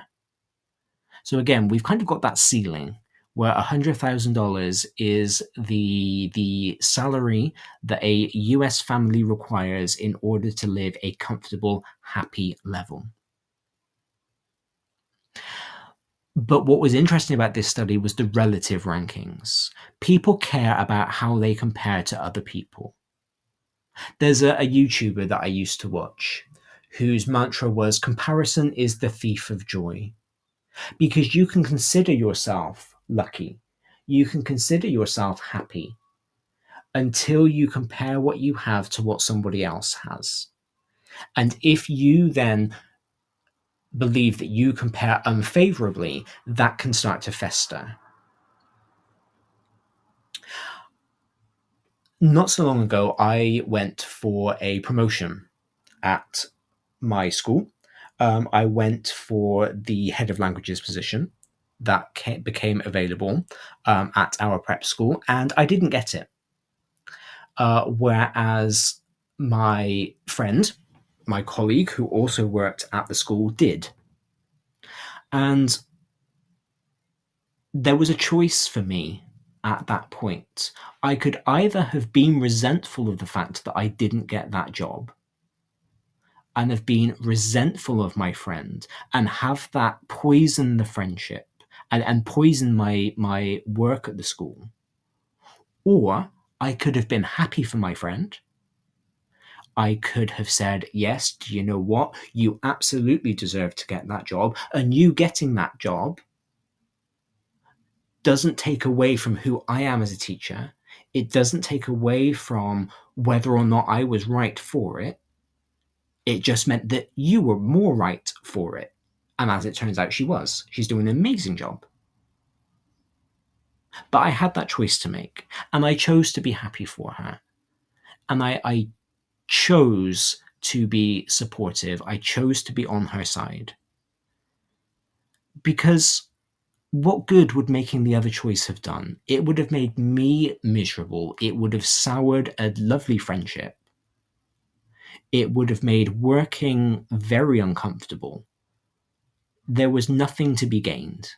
So again, we've kind of got that ceiling where $100,000 is the salary that a US family requires in order to live a comfortable, happy level. But what was interesting about this study was the relative rankings. People care about how they compare to other people. There's a YouTuber that I used to watch whose mantra was, comparison is the thief of joy. Because you can consider yourself lucky. You can consider yourself happy until you compare what you have to what somebody else has. And if you then believe that you compare unfavorably, that can start to fester. Not so long ago, I went for a promotion at my school. I went for the head of languages position that became available at our prep school, and I didn't get it. Whereas my friend, my colleague who also worked at the school, did. And there was a choice for me at that point. I could either have been resentful of the fact that I didn't get that job and have been resentful of my friend and have that poison the friendship and poison my work at the school. Or I could have been happy for my friend. I could have said, yes, do you know what? You absolutely deserve to get that job. And you getting that job doesn't take away from who I am as a teacher. It doesn't take away from whether or not I was right for it. It just meant that you were more right for it. And as it turns out, she was. She's doing an amazing job. But I had that choice to make, and I chose to be happy for her. And I chose to be supportive. I chose to be on her side. Because what good would making the other choice have done? It would have made me miserable. It would have soured a lovely friendship. It would have made working very uncomfortable. There was nothing to be gained.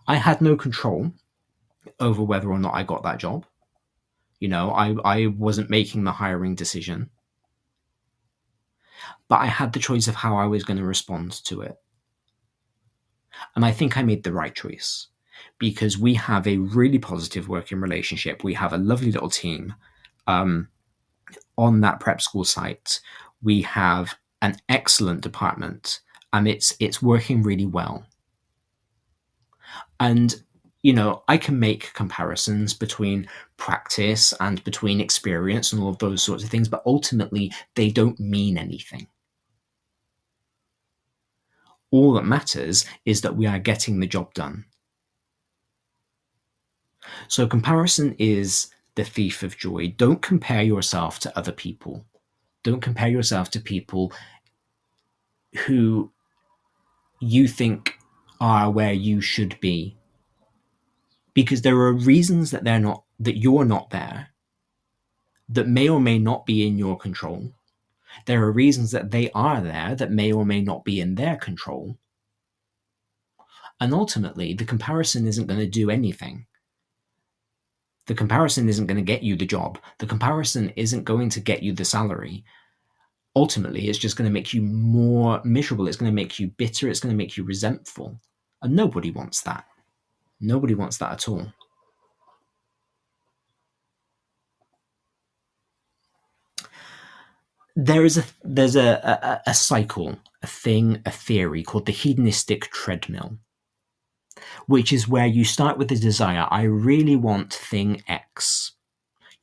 I had no control over whether or not I got that job. You know, I wasn't making the hiring decision. But I had the choice of how I was going to respond to it. And I think I made the right choice because we have a really positive working relationship. We have a lovely little team on that prep school site. We have an excellent department and it's working really well. And, you know, I can make comparisons between practice and between experience and all of those sorts of things, but ultimately they don't mean anything. All that matters is that we are getting the job done. So comparison is the thief of joy. Don't compare yourself to other people. Don't compare yourself to people who you think are where you should be. Because there are reasons that you're not there, that may or may not be in your control. There are reasons that they are there that may or may not be in their control. And ultimately, the comparison isn't going to do anything. The comparison isn't going to get you the job. The comparison isn't going to get you the salary. Ultimately, it's just going to make you more miserable. It's going to make you bitter. It's going to make you resentful. And nobody wants that. Nobody wants that at all. There's a cycle, a theory called the hedonistic treadmill, which is where you start with the desire, I really want thing X.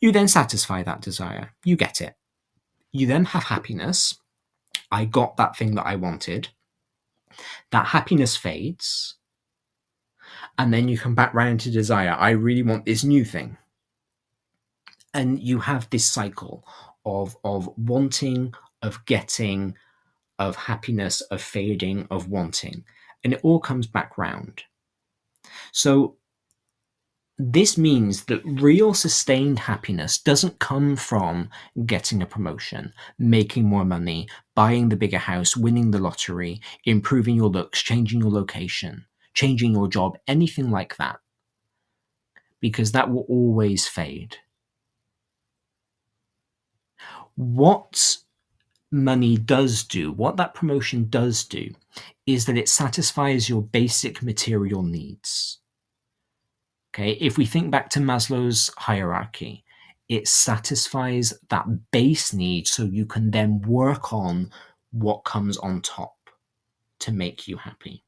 You then satisfy that desire. You get it. You then have happiness. I got that thing that I wanted. That happiness fades. And then you come back round to desire. I really want this new thing. And you have this cycle of wanting, of getting, of happiness, of fading, of wanting. And it all comes back round. So this means that real sustained happiness doesn't come from getting a promotion, making more money, buying the bigger house, winning the lottery, improving your looks, changing your location, changing your job, anything like that. Because that will always fade. What money does do, what that promotion does do, is that it satisfies your basic material needs. Okay, if we think back to Maslow's hierarchy, it satisfies that base need so you can then work on what comes on top to make you happy.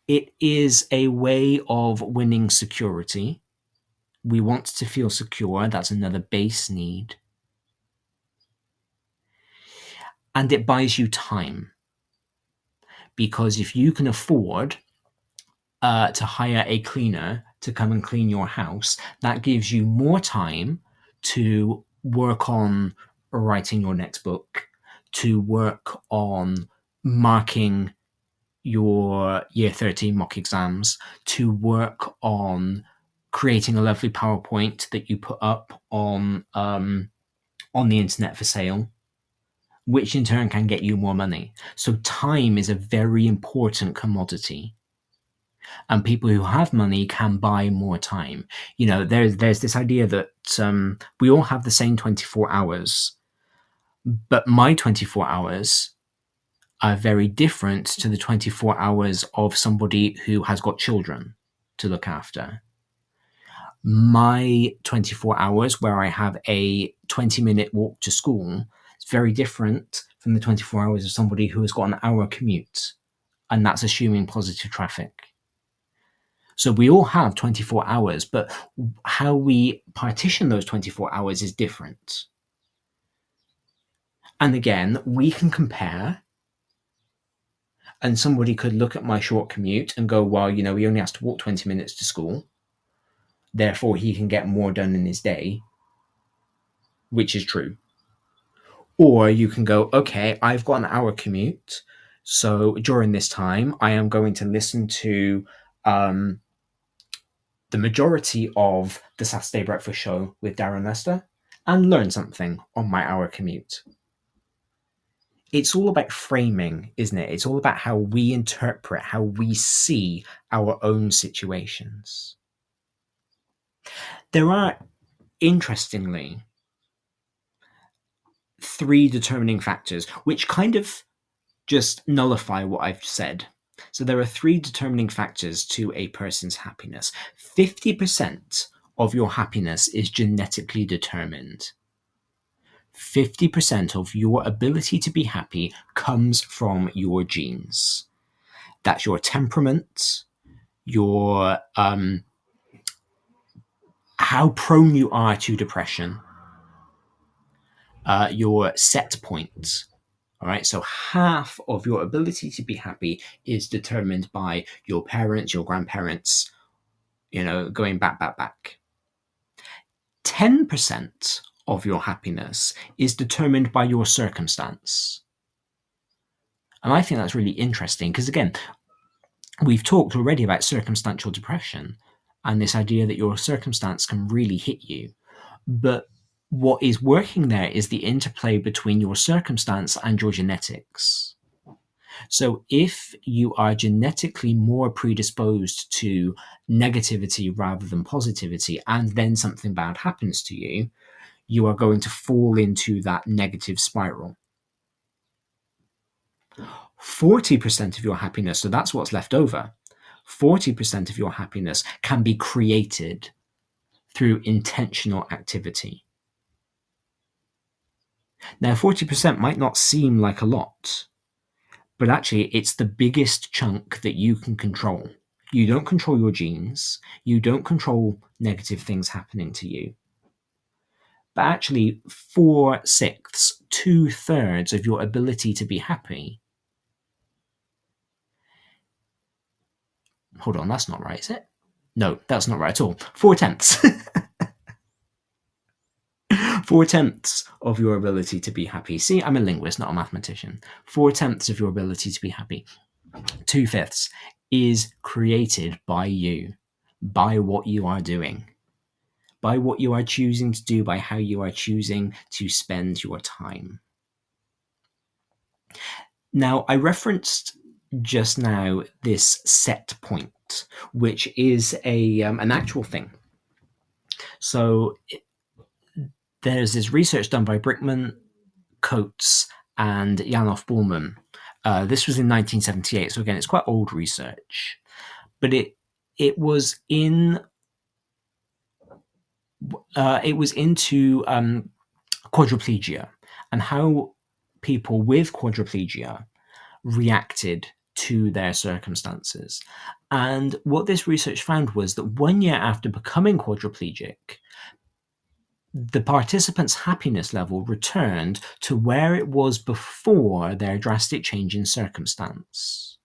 It is a way of winning security. We want to feel secure. That's another base need. And it buys you time. Because if you can afford to hire a cleaner to come and clean your house, that gives you more time to work on writing your next book, to work on marking your year 13 mock exams, to work on creating a lovely PowerPoint that you put up on the internet for sale, which in turn can get you more money. So time is a very important commodity. And people who have money can buy more time. You know, there's this idea that we all have the same 24 hours, but my 24 hours are very different to the 24 hours of somebody who has got children to look after. My 24 hours where I have a 20-minute walk to school is very different from the 24 hours of somebody who has got an hour commute, and that's assuming positive traffic. So we all have 24 hours, but how we partition those 24 hours is different. And again, we can compare, and somebody could look at my short commute and go, well, you know, he only has to walk 20 minutes to school, therefore he can get more done in his day, which is true. Or you can go, okay, I've got an hour commute, so during this time, I am going to listen to the majority of the Saturday Breakfast Show with Darren Lester and learn something on my hour commute. It's all about framing, isn't it? It's all about how we interpret, how we see our own situations. There are, interestingly, 3 determining factors which kind of just nullify what I've said. So there are 3 determining factors to a person's happiness. 50% of your happiness is genetically determined. 50% of your ability to be happy comes from your genes. That's your temperament, your how prone you are to depression, your set point. All right, so half of your ability to be happy is determined by your parents, your grandparents, you know, going back. 10% of your happiness is determined by your circumstance. And I think that's really interesting because, again, we've talked already about circumstantial depression and this idea that your circumstance can really hit you. But what is working there is the interplay between your circumstance and your genetics. So if you are genetically more predisposed to negativity rather than positivity, and then something bad happens to you, you are going to fall into that negative spiral. 40% of your happiness, so that's what's left over, 40% of your happiness can be created through intentional activity. Now, 40% might not seem like a lot, but actually it's the biggest chunk that you can control. You don't control your genes. You don't control negative things happening to you. But actually 4/6, 2/3 of your ability to be happy. Hold on, that's not right, is it? No, that's not right at all. 4/10. 4/10 of your ability to be happy. See, I'm a linguist, not a mathematician. 4/10 of your ability to be happy. 2/5 is created by you, by what you are doing, by what you are choosing to do, by how you are choosing to spend your time. Now, I referenced just now this set point, which is an actual thing. So there's this research done by Brickman, Coates, and Janov Bullman. This was in 1978, so again, it's quite old research, but it was into quadriplegia and how people with quadriplegia reacted to their circumstances. And what this research found was that 1 year after becoming quadriplegic, the participants' happiness level returned to where it was before their drastic change in circumstance,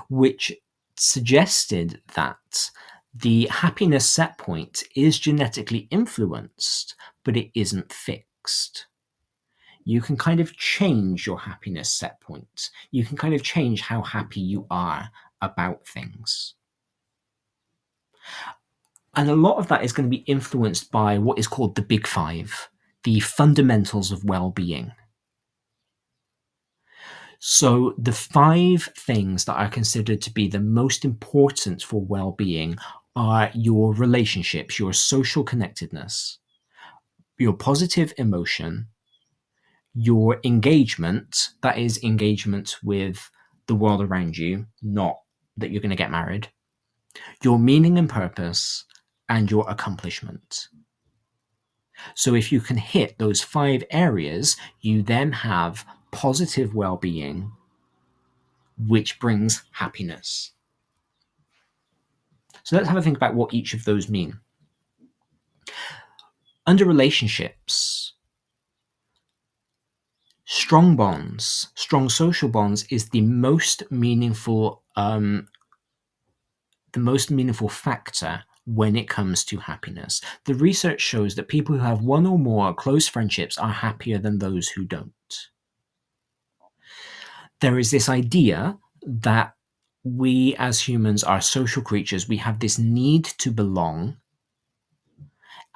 which suggested that The happiness set point is genetically influenced, but it isn't fixed. You can kind of change your happiness set point. You can kind of change how happy you are about things. And a lot of that is going to be influenced by what is called the Big Five, the fundamentals of well-being. So the 5 things that are considered to be the most important for well-being are your relationships, your social connectedness, your positive emotion, your engagement, that is engagement with the world around you, not that you're going to get married, your meaning and purpose, and your accomplishment. So if you can hit those 5 areas, you then have positive well-being, which brings happiness. So let's have a think about what each of those mean. Under relationships, strong bonds, strong social bonds is the most meaningful factor when it comes to happiness. The research shows that people who have one or more close friendships are happier than those who don't. There is this idea that we as humans are social creatures. We have this need to belong.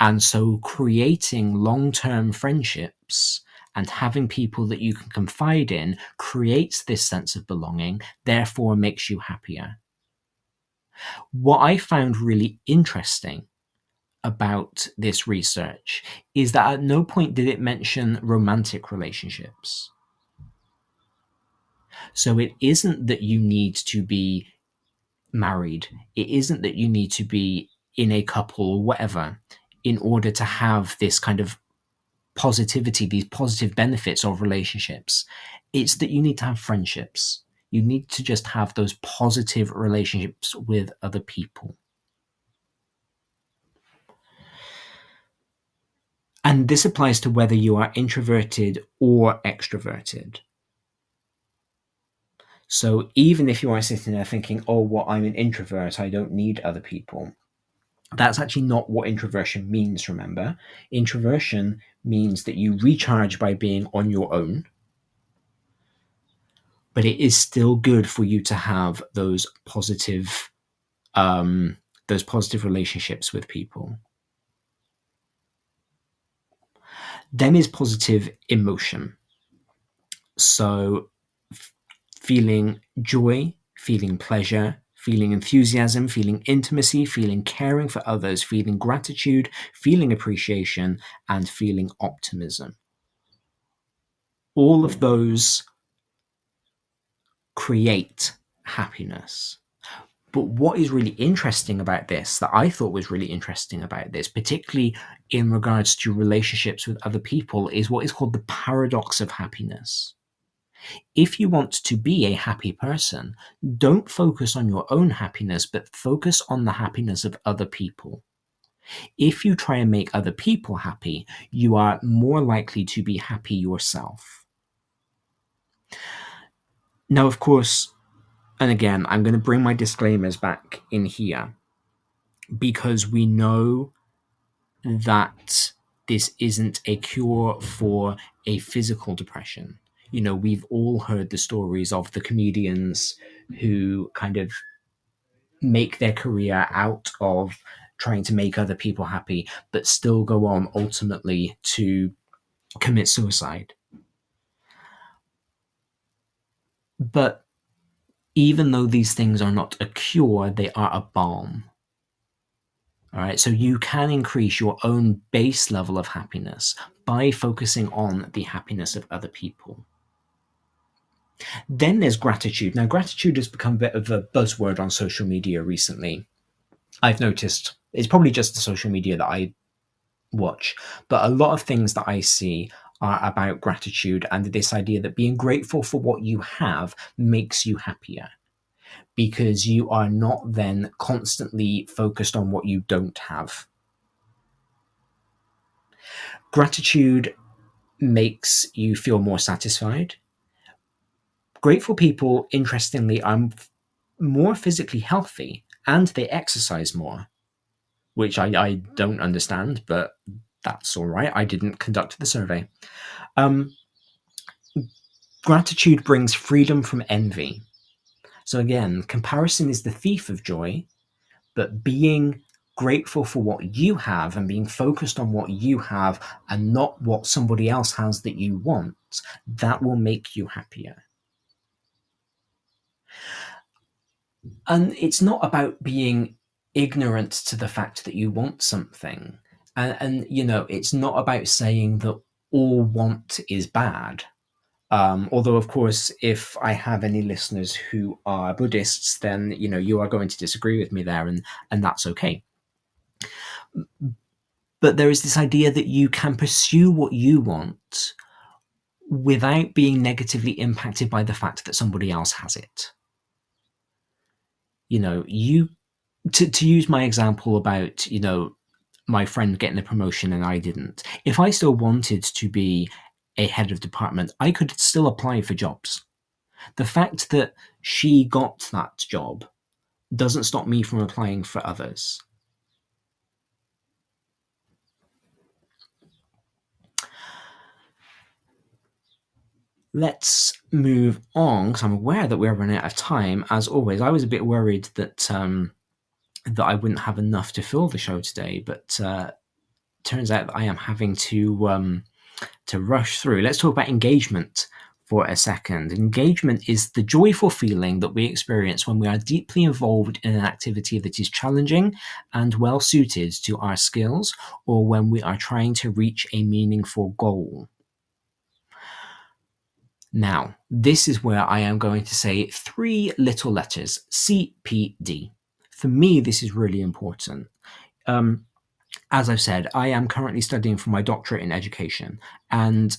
And so creating long-term friendships and having people that you can confide in creates this sense of belonging, therefore makes you happier. What I found really interesting about this research is that at no point did it mention romantic relationships. So it isn't that you need to be married. It isn't that you need to be in a couple or whatever in order to have this kind of positivity, these positive benefits of relationships. It's that you need to have friendships. You need to just have those positive relationships with other people. And this applies to whether you are introverted or extroverted. So even if you are sitting there thinking, oh, well, I'm an introvert, I don't need other people. That's actually not what introversion means, remember. Introversion means that you recharge by being on your own. But it is still good for you to have those positive relationships with people. Then is positive emotion. So feeling joy, feeling pleasure, feeling enthusiasm, feeling intimacy, feeling caring for others, feeling gratitude, feeling appreciation, and feeling optimism. All of those create happiness. But what is really interesting about this, that I thought was really interesting about this, particularly in regards to relationships with other people, is what is called the paradox of happiness. If you want to be a happy person, don't focus on your own happiness, but focus on the happiness of other people. If you try and make other people happy, you are more likely to be happy yourself. Now, of course, and again, I'm going to bring my disclaimers back in here, because we know that this isn't a cure for a physical depression. You know, we've all heard the stories of the comedians who kind of make their career out of trying to make other people happy, but still go on ultimately to commit suicide. But even though these things are not a cure, they are a balm. All right, so you can increase your own base level of happiness by focusing on the happiness of other people. Then there's gratitude. Now, gratitude has become a bit of a buzzword on social media recently. I've noticed it's probably just the social media that I watch, but a lot of things that I see are about gratitude and this idea that being grateful for what you have makes you happier, because you are not then constantly focused on what you don't have. Gratitude makes you feel more satisfied. Grateful people, interestingly, are more physically healthy and they exercise more, which I don't understand, but that's all right. I didn't conduct the survey. Gratitude brings freedom from envy. So again, comparison is the thief of joy, but being grateful for what you have and being focused on what you have and not what somebody else has that you want, that will make you happier. And it's not about being ignorant to the fact that you want something. And it's not about saying that all want is bad. Although, of course, if I have any listeners who are Buddhists, then, you are going to disagree with me there, and that's okay. But there is this idea that you can pursue what you want without being negatively impacted by the fact that somebody else has it. To use my example about, my friend getting a promotion and I didn't. If I still wanted to be a head of department, I could still apply for jobs. The fact that she got that job doesn't stop me from applying for others. Let's move on, because I'm aware that we're running out of time. As always, I was a bit worried that I wouldn't have enough to fill the show today, but turns out that I am having to rush through. Let's talk about engagement for a second. Engagement is the joyful feeling that we experience when we are deeply involved in an activity that is challenging and well suited to our skills, or when we are trying to reach a meaningful goal. Now, this is where I am going to say 3 little letters, CPD. For me, this is really important. As I've said, I am currently studying for my doctorate in education, and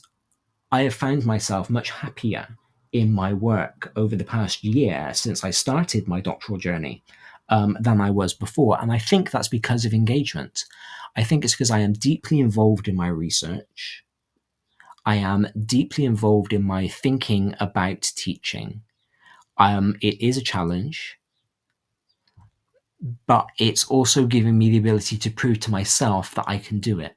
I have found myself much happier in my work over the past year since I started my doctoral journey than I was before. And I think that's because of engagement. I think it's because I am deeply involved in my research. I am deeply involved in my thinking about teaching. It is a challenge, but it's also given me the ability to prove to myself that I can do it.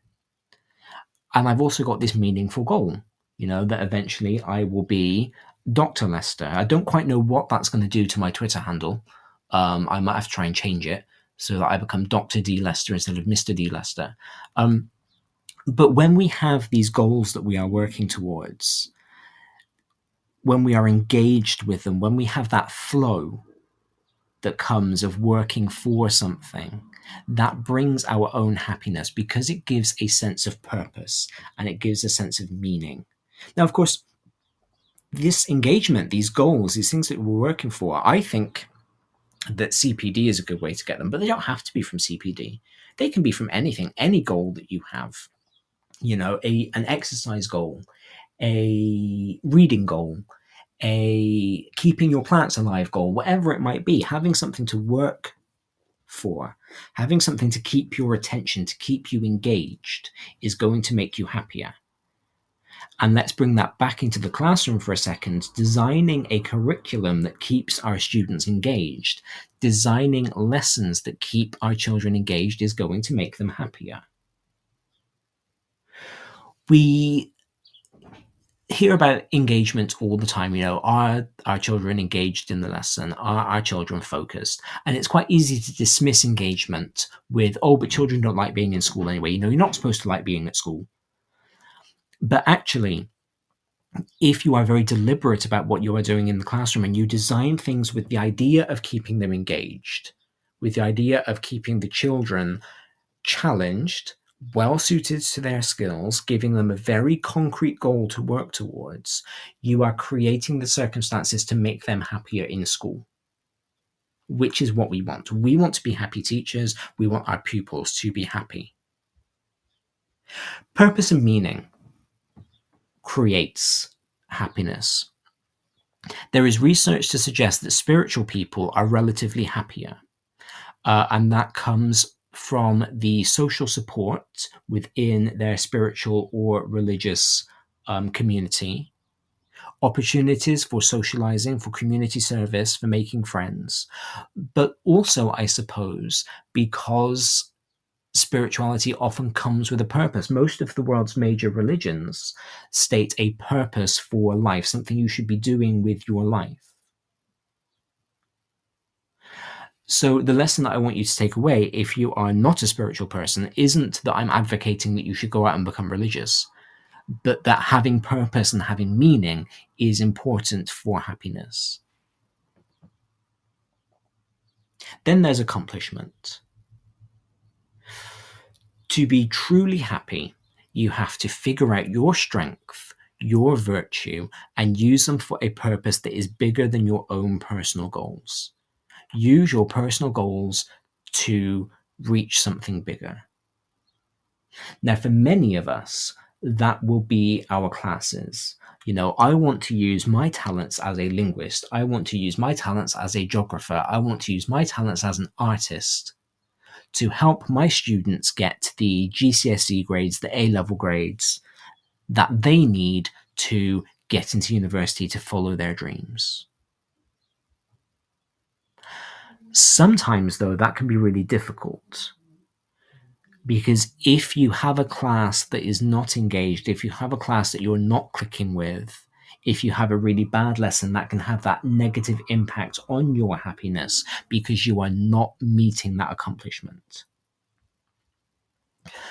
And I've also got this meaningful goal, that eventually I will be Dr. Lester. I don't quite know what that's going to do to my Twitter handle. I might have to try and change it so that I become Dr. D. Lester instead of Mr. D. Lester. But when we have these goals that we are working towards, when we are engaged with them, when we have that flow that comes of working for something, that brings our own happiness because it gives a sense of purpose and it gives a sense of meaning. Now, of course, this engagement, these goals, these things that we're working for, I think that CPD is a good way to get them, but they don't have to be from CPD. They can be from anything, any goal that you have. An exercise goal, a reading goal, a keeping your plants alive goal, whatever it might be, having something to work for, having something to keep your attention, to keep you engaged, is going to make you happier. And let's bring that back into the classroom for a second. Designing a curriculum that keeps our students engaged, designing lessons that keep our children engaged is going to make them happier. We hear about engagement all the time. Are our children engaged in the lesson? Are our children focused? And it's quite easy to dismiss engagement with, but children don't like being in school anyway. You're not supposed to like being at school. But actually, if you are very deliberate about what you are doing in the classroom and you design things with the idea of keeping them engaged, with the idea of keeping the children challenged, well suited to their skills, giving them a very concrete goal to work towards, you are creating the circumstances to make them happier in school, which is what we want. We want to be happy teachers. We want our pupils to be happy. Purpose and meaning creates happiness. There is research to suggest that spiritual people are relatively happier, and that comes from the social support within their spiritual or religious community, opportunities for socializing, for community service, for making friends. But also, I suppose, because spirituality often comes with a purpose. Most of the world's major religions state a purpose for life, something you should be doing with your life. So the lesson that I want you to take away, if you are not a spiritual person, isn't that I'm advocating that you should go out and become religious, but that having purpose and having meaning is important for happiness. Then there's accomplishment. To be truly happy, you have to figure out your strength, your virtue, and use them for a purpose that is bigger than your own personal goals. Use your personal goals to reach something bigger. Now, for many of us, that will be our classes. I want to use my talents as a linguist. I want to use my talents as a geographer. I want to use my talents as an artist to help my students get the GCSE grades, the A-level grades that they need to get into university to follow their dreams. Sometimes, though, that can be really difficult, because if you have a class that is not engaged, if you have a class that you're not clicking with, if you have a really bad lesson, that can have that negative impact on your happiness because you are not meeting that accomplishment.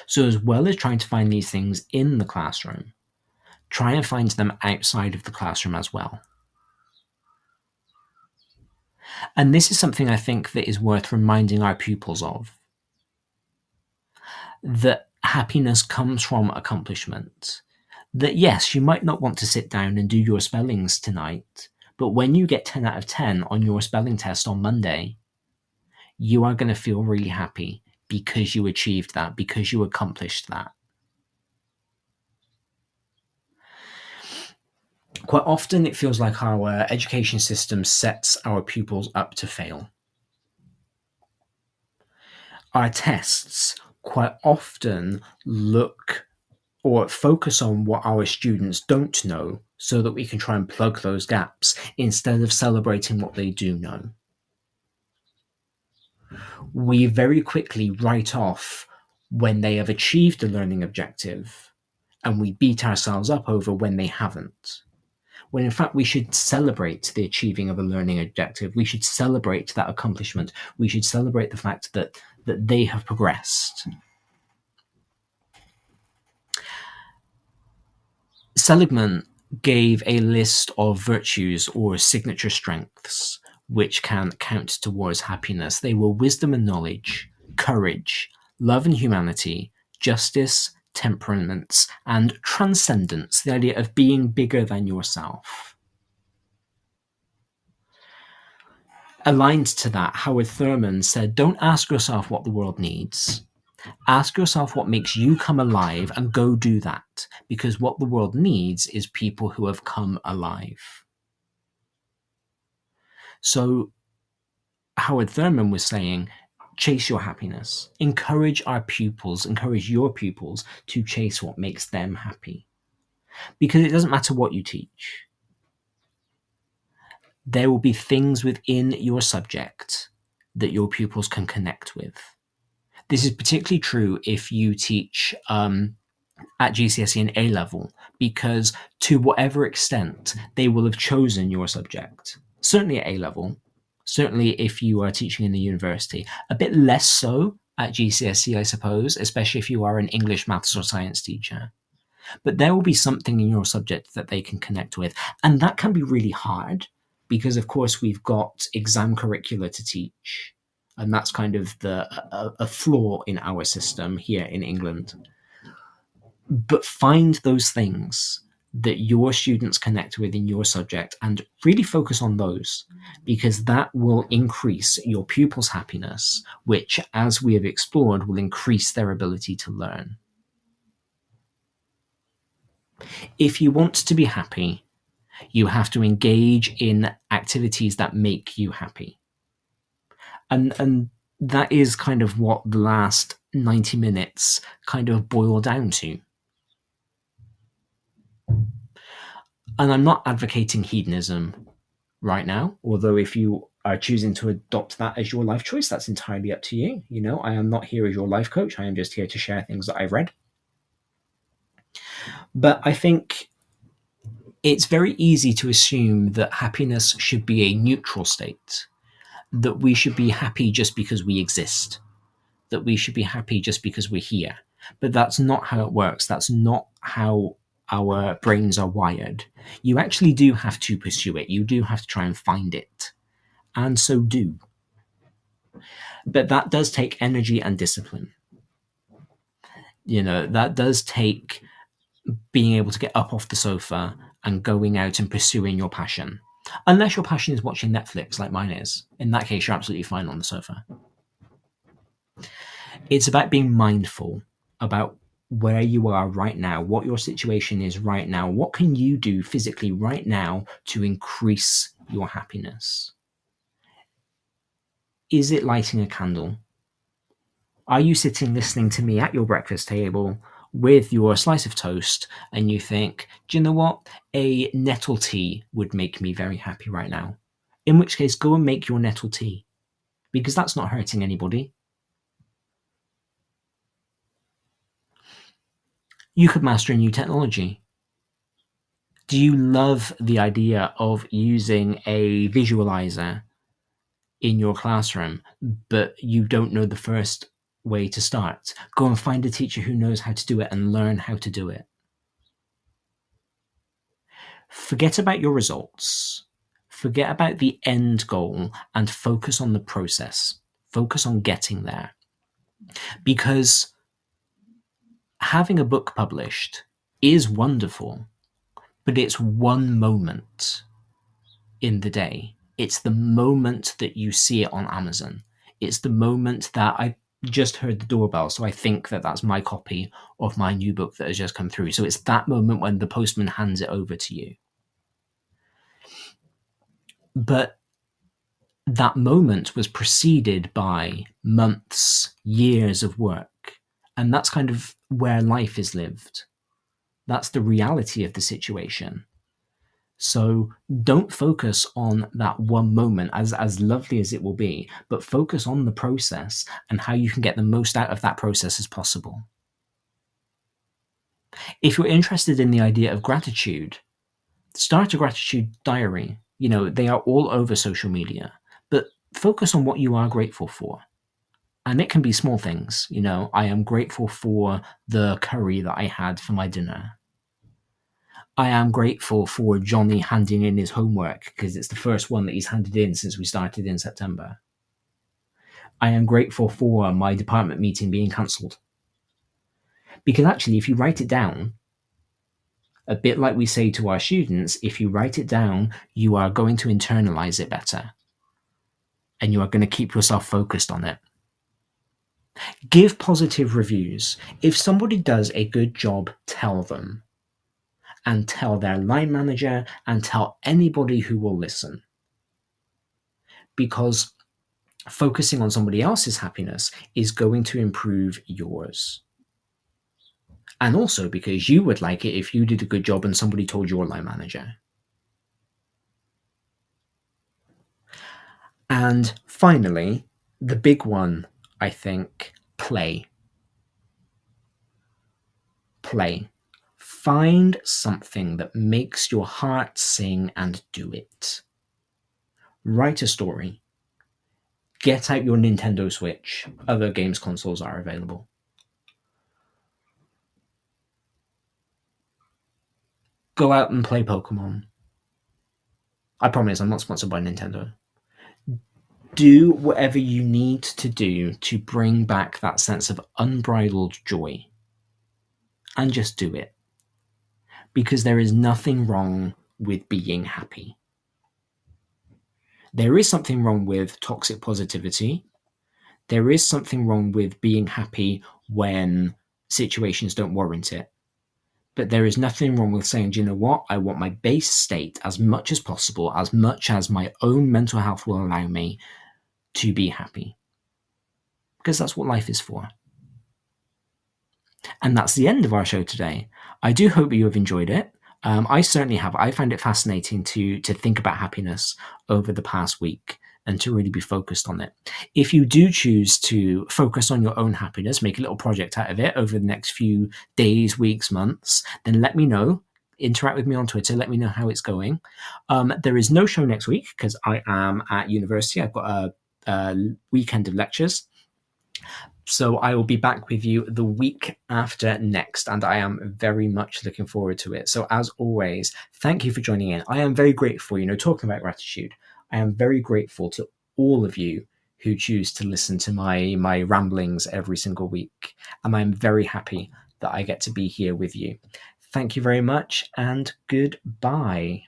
So as well as trying to find these things in the classroom, try and find them outside of the classroom as well. And this is something I think that is worth reminding our pupils of. That happiness comes from accomplishment. That yes, you might not want to sit down and do your spellings tonight, but when you get 10 out of 10 on your spelling test on Monday, you are going to feel really happy because you achieved that, because you accomplished that. Quite often it feels like our education system sets our pupils up to fail. Our tests quite often look or focus on what our students don't know so that we can try and plug those gaps instead of celebrating what they do know. We very quickly write off when they have achieved a learning objective, and we beat ourselves up over when they haven't. When in fact we should celebrate the achieving of a learning objective. We should celebrate that accomplishment. We should celebrate the fact that they have progressed. Seligman gave a list of virtues or signature strengths which can count towards happiness. They were wisdom and knowledge, courage, love and humanity, justice, temperaments, and transcendence, the idea of being bigger than yourself. Aligned to that, Howard Thurman said, don't ask yourself what the world needs. Ask yourself what makes you come alive and go do that, because what the world needs is people who have come alive. So Howard Thurman was saying, chase your happiness. Encourage your pupils to chase what makes them happy. Because it doesn't matter what you teach. There will be things within your subject that your pupils can connect with. This is particularly true if you teach at GCSE and A-level, because to whatever extent they will have chosen your subject, certainly at A-level, certainly if you are teaching in the university, a bit less so at GCSE, I suppose, especially if you are an English, maths or science teacher. But there will be something in your subject that they can connect with. And that can be really hard because, of course, we've got exam curricula to teach. And that's kind of a flaw in our system here in England. But find those things that your students connect with in your subject and really focus on those, because that will increase your pupils' happiness, which, as we have explored, will increase their ability to learn. If you want to be happy, you have to engage in activities that make you happy. And that is kind of what the last 90 minutes kind of boil down to. And I'm not advocating hedonism right now, although if you are choosing to adopt that as your life choice, that's entirely up to you. You know, I am not here as your life coach. I am just here to share things that I've read. But I think it's very easy to assume that happiness should be a neutral state, that we should be happy just because we exist, that we should be happy just because we're here. But that's not how it works. That's not how our brains are wired. You actually do have to pursue it. You do have to try and find it. And so do. But that does take energy and discipline. You know, that does take being able to get up off the sofa and going out and pursuing your passion. Unless your passion is watching Netflix like mine is. In that case, you're absolutely fine on the sofa. It's about being mindful about where you are right now, what your situation is right now. What can you do physically right now to increase your happiness? Is it lighting a candle? Are you sitting listening to me at your breakfast table with your slice of toast and you think, do you know what? A nettle tea would make me very happy right now. In which case, go and make your nettle tea, because that's not hurting anybody. You could master a new technology. Do you love the idea of using a visualizer in your classroom, but you don't know the first way to start? Go and find a teacher who knows how to do it and learn how to do it. Forget about your results. Forget about the end goal and focus on the process. Focus on getting there. Because having a book published is wonderful, but it's one moment in the day. It's the moment that you see it on Amazon. It's the moment that I just heard the doorbell, so I think that that's my copy of my new book that has just come through. So it's that moment when the postman hands it over to you. But that moment was preceded by months, years of work. And that's kind of where life is lived. That's the reality of the situation. So don't focus on that one moment, as lovely as it will be, but focus on the process and how you can get the most out of that process as possible. If you're interested in the idea of gratitude, start a gratitude diary. You know, they are all over social media, but focus on what you are grateful for. And it can be small things. You know, I am grateful for the curry that I had for my dinner. I am grateful for Johnny handing in his homework because it's the first one that he's handed in since we started in September. I am grateful for my department meeting being cancelled. Because actually, if you write it down, a bit like we say to our students, if you write it down, you are going to internalize it better. And you are going to keep yourself focused on it. Give positive reviews. If somebody does a good job, tell them. And tell their line manager and tell anybody who will listen. Because focusing on somebody else's happiness is going to improve yours. And also because you would like it if you did a good job and somebody told your line manager. And finally, the big one, I think, play. Play. Find something that makes your heart sing and do it. Write a story. Get out your Nintendo Switch. Other games consoles are available. Go out and play Pokemon. I promise I'm not sponsored by Nintendo. Do whatever you need to do to bring back that sense of unbridled joy. And just do it. Because there is nothing wrong with being happy. There is something wrong with toxic positivity. There is something wrong with being happy when situations don't warrant it. But there is nothing wrong with saying, do you know what? I want my base state as much as possible, as much as my own mental health will allow me to be happy. Because that's what life is for. And that's the end of our show today. I do hope you have enjoyed it. I certainly have. I find it fascinating to think about happiness over the past week and to really be focused on it. If you do choose to focus on your own happiness, make a little project out of it over the next few days, weeks, months, then let me know. Interact with me on Twitter. Let me know how it's going. There is no show next week because I am at university. I've got a weekend of lectures. So I will be back with you the week after next, and I am very much looking forward to it. So as always, thank you for joining in. I am very grateful, talking about gratitude. I am very grateful to all of you who choose to listen to my ramblings every single week. And I'm very happy that I get to be here with you. Thank you very much, and goodbye.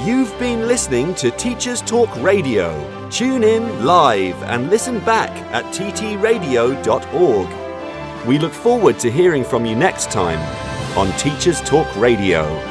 You've been listening to Teachers Talk Radio. Tune in live and listen back at ttradio.org. We look forward to hearing from you next time on Teachers Talk Radio.